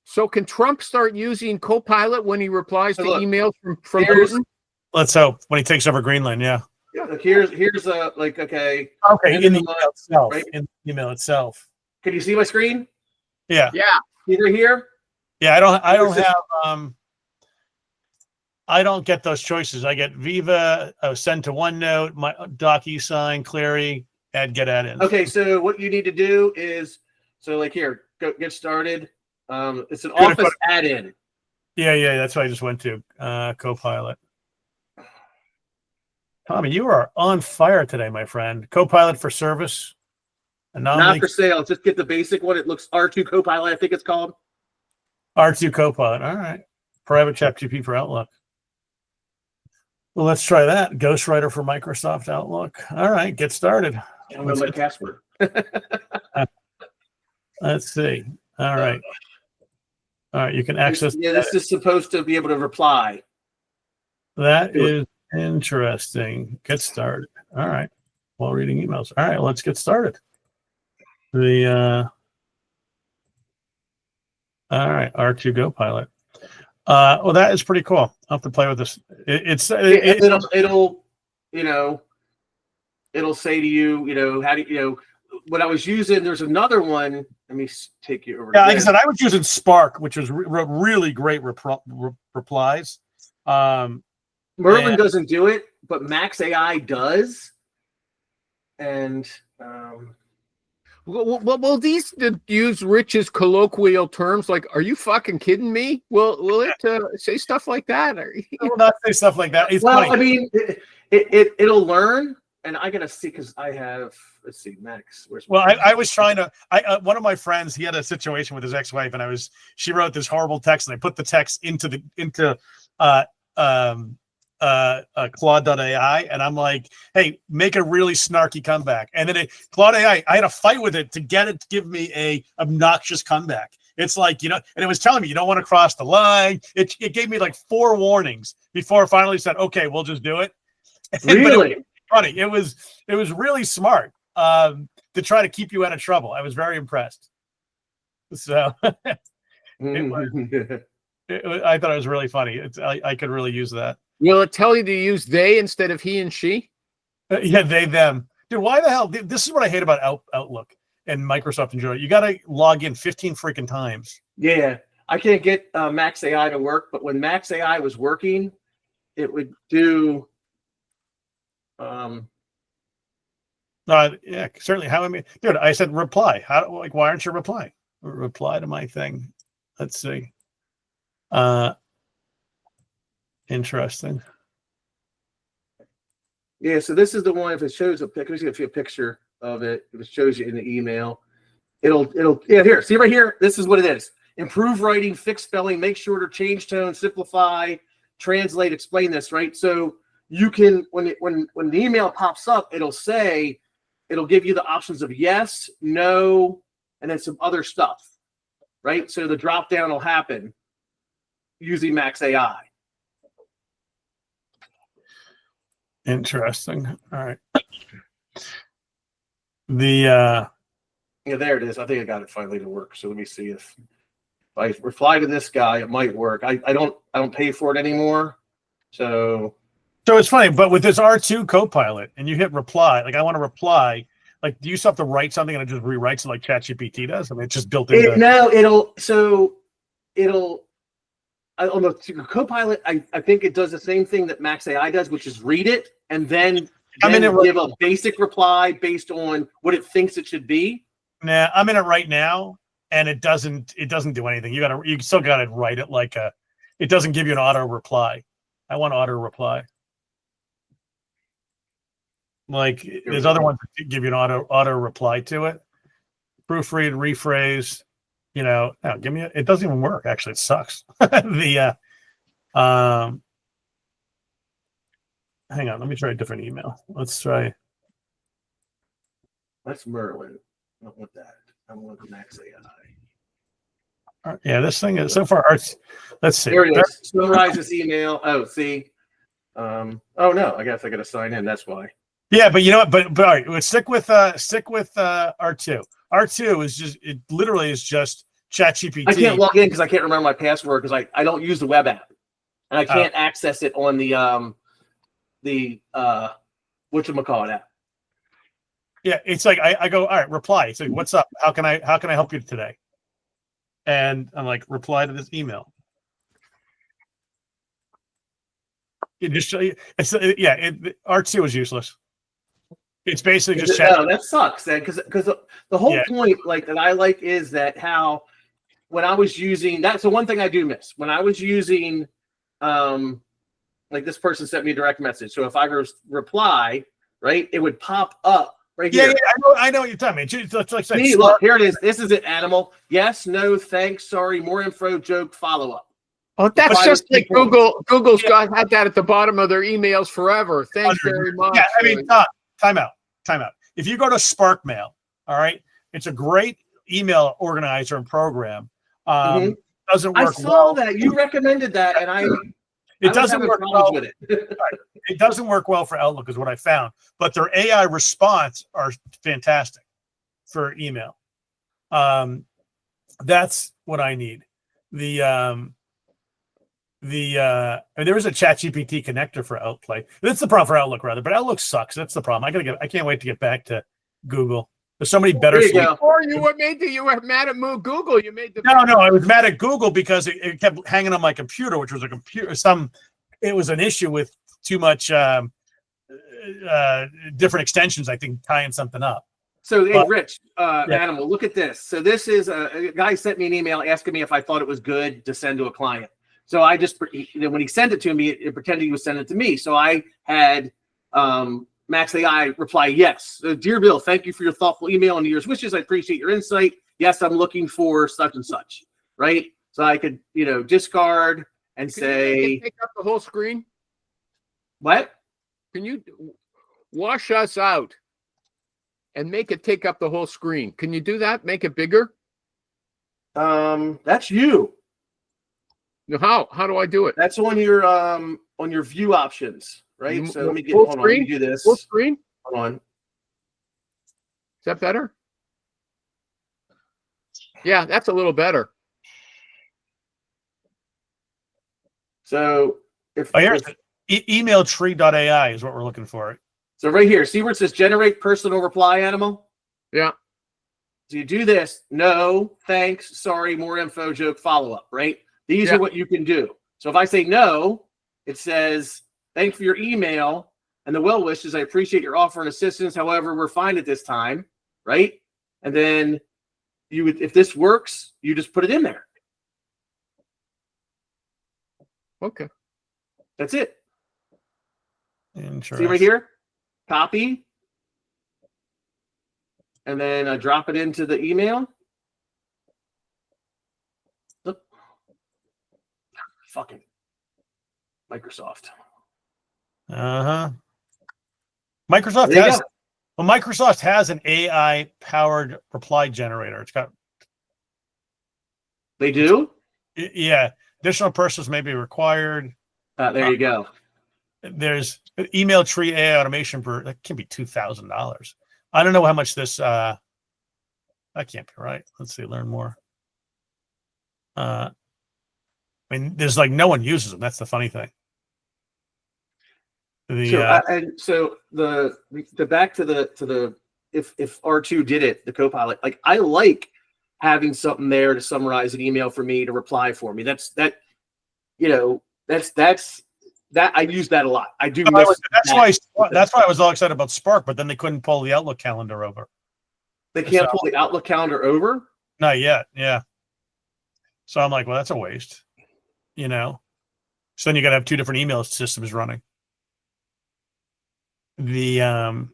So can Trump start using Copilot when he replies to look, emails from here's- Putin? Let's hope when he takes over Greenland. Yeah. Look, here's a like okay. Okay. In the email itself. Right? In the email itself. Can you see my screen? Yeah. Yeah. Either here. Yeah. I don't Here's have I don't get those choices. I get Viva, send to OneNote, my DocuSign, Clary, add get add-ins. Okay, so what you need to do is like here, go get started. It's an Office add-in. Yeah, that's what I just went to. Copilot. Tommy, you are on fire today, my friend. Copilot for service. Not for sale. Just get the basic one. It looks R2 Copilot, I think it's called. R2 Copilot. All right. Private ChatGPT for Outlook. Well, let's try that. Ghostwriter for Microsoft Outlook. All right, get started. I don't know my password. Let's see. All right. All right, you can access. Yeah, this is supposed to be able to reply. That is interesting. Get started. All right. While reading emails. All right, let's get started. All right, R2 Copilot. Well, that is pretty cool. I'll have to play with this. It'll say to you, how do you what I was using, there's another one. Let me take you over. Yeah, like I said, I was using Spark, which was really great replies. Merlin doesn't do it, but Max AI does. And Will these use Rich's colloquial terms like, are you fucking kidding me? Will it say stuff like that? It will not say stuff like that. It's well, funny. I mean, it'll learn. And I gotta see because I have. Let's see, Max. Well, I was trying to. One of my friends, he had a situation with his ex-wife, and she wrote this horrible text, and I put the text into Claude.ai, and I'm like, hey, make a really snarky comeback. And then Claude AI, I had a fight with it to get it to give me a obnoxious comeback. It's like, and it was telling me you don't want to cross the line. It gave me like 4 warnings before it finally said, okay, we'll just do it. Really? Funny. It was really smart to try to keep you out of trouble. I was very impressed. So I thought it was really funny. I could really use that. Will it tell you to use they instead of he and she? Yeah, they, them. Dude, why the hell? This is what I hate about Outlook and Microsoft Enjoy. You got to log in 15 freaking times. Yeah, I can't get Max AI to work, but when Max AI was working, it would do. Yeah, certainly. Dude, I said reply. Why aren't you replying? Reply to my thing. Let's see. Interesting. Yeah, so this is the one. If it shows a picture, if you a picture of it, if it shows you in the email, it'll here. See right here. This is what it is. Improve writing, fix spelling, make shorter, change tone, simplify, translate, explain this, right? So you can when the email pops up, it'll give you the options of yes, no, and then some other stuff, right? So the drop down will happen using Max AI. Interesting. All right. Yeah, there it is. I think I got it finally to work. So let me see if I reply to this guy, it might work. I don't pay for it anymore. So it's funny, but with this R2 Copilot and you hit reply, like I want to reply, like do you still have to write something and it just rewrites it like ChatGPT does? I mean, it's just built into on the Copilot, I think it does the same thing that Max AI does, which is read it and then give a basic reply based on what it thinks it should be. Nah, I'm in it right now. and it doesn't do anything. You still gotta write it like it doesn't give you an auto reply. I want auto reply. Like there's other ones that give you an auto reply to it. Proofread, rephrase, no, give me it doesn't even work. Actually, it sucks. Hang on, let me try a different email. Let's try. That's Merlin. I don't want that. I want Max AI. Yeah, this thing is so far. Let's see. Here it is. Summarize this email. Oh, see. Oh no, I guess I got to sign in. That's why. Yeah, but you know what? But all right, let's stick with R2. R2 is just literally is just ChatGPT. I can't log in because I can't remember my password because I don't use the web app and I can't access it on the whatchamacallit app. Yeah, it's like I go, all right, reply. It's like, what's up? How can I help you today? And I'm like, reply to this email. It just R2 is useless. It's basically just no, that sucks then because the whole point like that I like is that how when I was using that's the one thing I do miss when I was using like this person sent me a direct message. So if I reply, right, it would pop up right here. Yeah, I know what you're talking about. It's like see, look, here it is. This is it, Animal. Yes, no, thanks, sorry, more info, joke, follow up. Oh, that's just like Google. Google's had that at the bottom of their emails forever. Thanks very much. Yeah, I mean, time out. If you go to Spark Mail, all right, it's a great email organizer and program. Doesn't work. I saw that you recommended that, and it doesn't work well with it. It doesn't work well for Outlook, is what I found. But their AI response are fantastic for email. That's what I need. And there is a ChatGPT connector for Outlook. That's the problem for Outlook, rather. But Outlook sucks. That's the problem. I can't wait to get back to Google. There's so many better. Or you were mad at Google. You made the no. I was mad at Google because it kept hanging on my computer, which was a computer. It was an issue with too much different extensions. I think tying something up. So, hey, Rich, Animal, look at this. So this is a guy sent me an email asking me if I thought it was good to send to a client. So I just, when he sent it to me, it pretended he was sending it to me. So I had Max AI reply, yes. Dear Bill, thank you for your thoughtful email and New Year's wishes. I appreciate your insight. Yes, I'm looking for such and such, right? So I could, discard and say. Take up the whole screen? What? Can you wash us out and make it take up the whole screen? Can you do that? Make it bigger? That's you. How do I do it? That's on your view options, right? So let me get hold on. Let me do this. Full screen? Hold on. Is that better? Yeah, that's a little better. So email tree.ai is what we're looking for. So right here, see where it says generate personal reply, Animal? Yeah. So you do this. No, thanks, sorry, more info, joke, follow up, right? These are what you can do. So if I say no, it says, thanks for your email and the well wishes. I appreciate your offer and assistance. However, we're fine at this time, right? And then if this works, you just put it in there. Okay. That's it. Interesting. See right here? Copy. And then I drop it into the email. Look. Fucking Microsoft. Microsoft has an AI powered reply generator. It's got. They do? Yeah. Additional purchases may be required. There you go. There's email tree AI automation that can be $2,000. I don't know how much this. That can't be right. Let's see. Learn more. I mean, there's no one uses them. That's the funny thing. So the back to the if R2 did it, the Copilot, I like having something there to summarize an email for me to reply for me. That's I use that a lot. I do. That's why I was all excited about Spark, but then they couldn't pull the Outlook calendar over. They can't pull the Outlook calendar over. Not yet. Yeah. So I'm like, well, that's a waste, you know? So then you got to have two different email systems running. Yeah,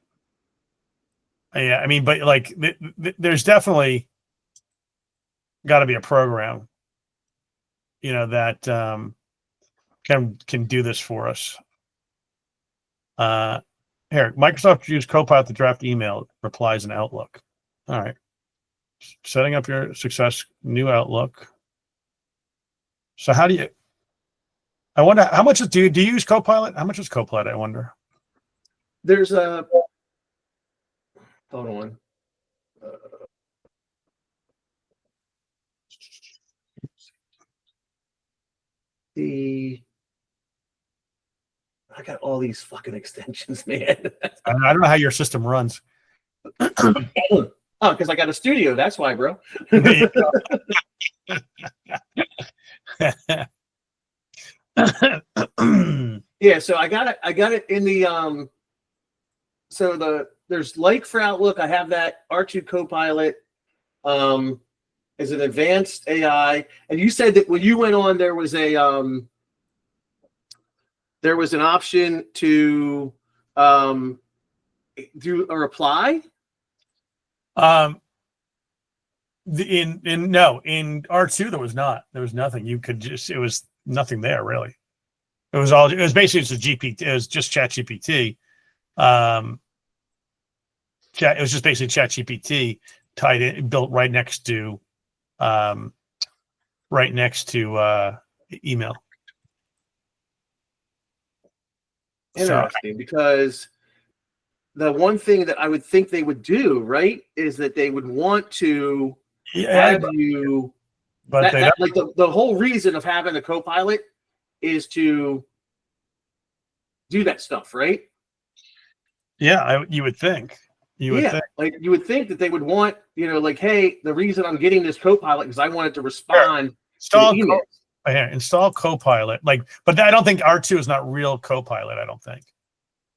I mean, but like, there's definitely got to be a program, that can do this for us. Here, Microsoft use Copilot to draft email replies in Outlook. All right. Setting up your success, new Outlook. So how do you, I wonder how much do you use Copilot? How much is Copilot? I wonder. There's a, hold on. I got all these fucking extensions, man. I don't know how your system runs. Oh, because I got a studio. That's why, bro. Yeah, so I got it in the so there's like for Outlook, I have that R2 Copilot is an advanced AI. And you said that when you went on there was an option to do a reply. In R2 there was nothing. You could just, it was nothing there really. It was basically just a GPT. It was just ChatGPT. It was just basically ChatGPT tied in, built right next to email. Interesting, because the one thing that I would think they would do, right, is that they would want to have you. But like the whole reason of having a Copilot is to do that stuff, right? Yeah, you would think. You would think that they would want, like, hey, the reason I'm getting this Copilot is I wanted to respond to emails. Install Copilot, but I don't think R2 is not real Copilot. I don't think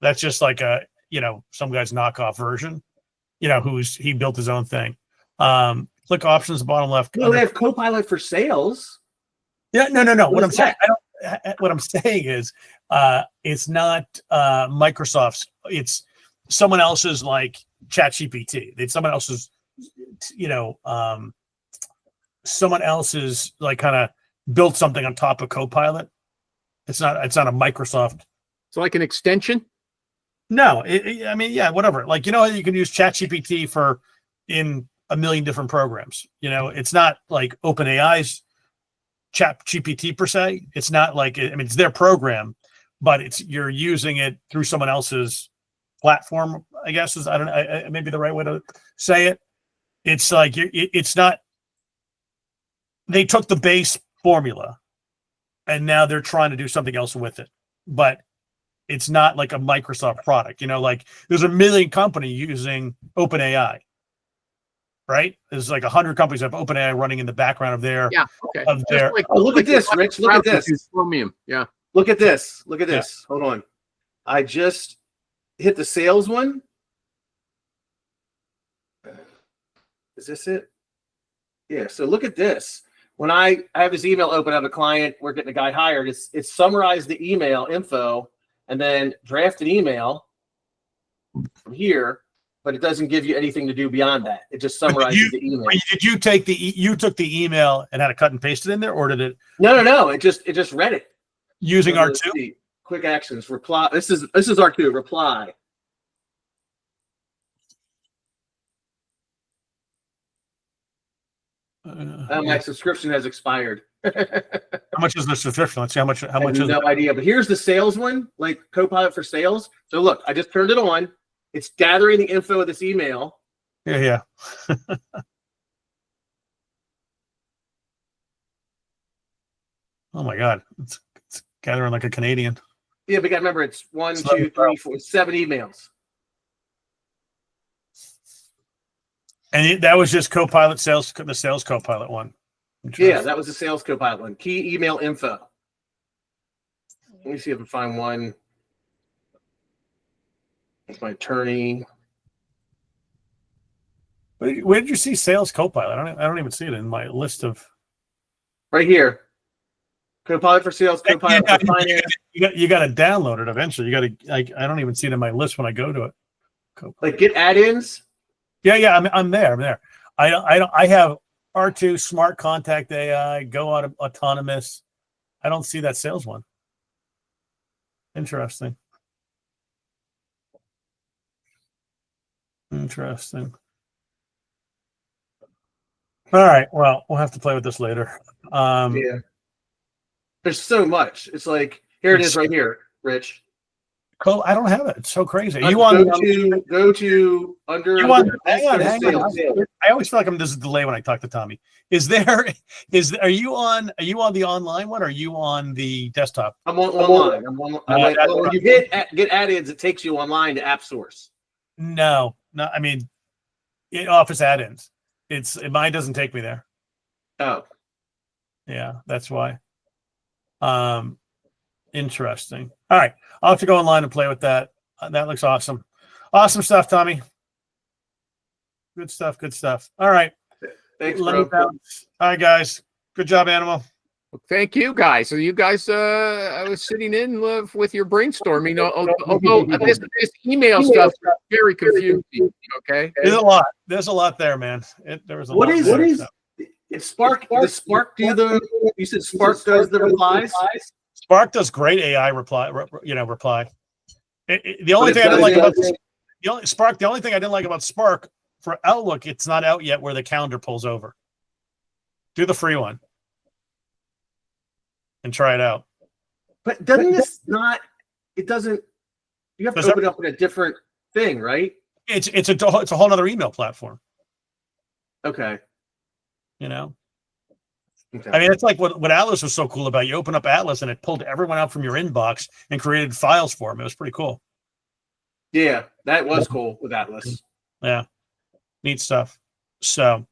that's just like some guy's knockoff version. He built his own thing. Click options, bottom left. No, they have Copilot for sales. Yeah, no. What I'm saying is, it's not Microsoft's. It's someone else's, like ChatGPT. It's someone else's. Someone else's, like, kind of built something on top of Copilot. It's not a Microsoft. So like an extension? No, I mean, yeah, whatever. Like, you can use ChatGPT for in a million different programs. It's not like OpenAI's ChatGPT per se. It's not like, I mean, it's their program, but you're using it through someone else's platform, I guess is, I don't know, maybe the right way to say it. It's like, it's not, they took the base formula and now they're trying to do something else with it, but it's not like a Microsoft product. Like there's a million company using OpenAI, right? There's like 100 companies that have OpenAI running in the background of their, look at this, Rich. Look at this. Chromium. Yeah. Look at this. Look at this. Hold on. I just hit the sales one. Is this it? Yeah. So look at this. When I have this email open, I have a client, we're getting a guy hired. It's summarized the email info and then draft an email from here, but it doesn't give you anything to do beyond that. It just summarizes the email. Did you took the email and had to cut and paste it in there, or did it? No. It just read it using R2. Quick actions, reply. This is R2 reply. My subscription has expired. How much is the subscription? Let's see how much I have no idea. But here's the sales one, like Copilot for sales. So look, I just turned it on. It's gathering the info of this email. Yeah. Oh my God, it's gathering like a Canadian. Yeah, but you gotta remember, it's 1, 2, 3, 4, 7 emails. And that was just Copilot sales, the sales Copilot one. Yeah, that was the sales Copilot one. Key email info. Let me see if I can find one. That's my attorney. Where did you see Sales Copilot? I don't even see it in my list of. Right here. Copilot for sales, Copilot for finance. You got to download it eventually. You got to. I don't even see it in my list when I go to it. Copilot. Like get add-ins. Yeah. I'm there. I'm there. I have R2 Smart Contact AI, Go Autonomous. I don't see that sales one. Interesting. All right. Well, we'll have to play with this later. Yeah. There's so much. It's like here it is right here, Rich. I don't have it. It's so crazy. Go to under. Hang on. Sales. I always feel like there's a delay when I talk to Tommy. Are you on the online one or are you on the desktop? I'm online. When you get add-ins, it takes you online to App Source. No. I mean, Office add-ins. Mine doesn't take me there. Oh. Yeah, that's why. Interesting. All right. I'll have to go online and play with that. That looks awesome. Awesome stuff, Tommy. Good stuff. All right. Thanks, bro. All right, guys. Good job, Animal. Thank you, guys. So you guys, I was sitting in with your brainstorming. Although this email stuff is very confusing. Okay, There's a lot there, man. What is Spark? Does Spark do you said Spark does the replies? Spark does great AI reply. The only thing I didn't like about Spark, the only thing I didn't like about Spark for Outlook, it's not out yet where the calendar pulls over. Do the free one and try it out. But doesn't this not? It doesn't. You have to open it up in a different thing, right? It's a whole other email platform. Okay. You know. Okay. I mean, it's like what Atlas was so cool about. You open up Atlas and it pulled everyone out from your inbox and created files for them. It was pretty cool. Yeah, that was cool with Atlas. Yeah, neat stuff. So,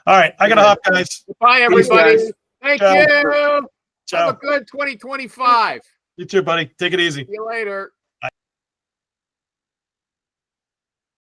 all right, I gotta hop, guys. Bye, everybody. Thank Ciao. you. Ciao. Have a good 2025. You too, buddy. Take it easy. See you later.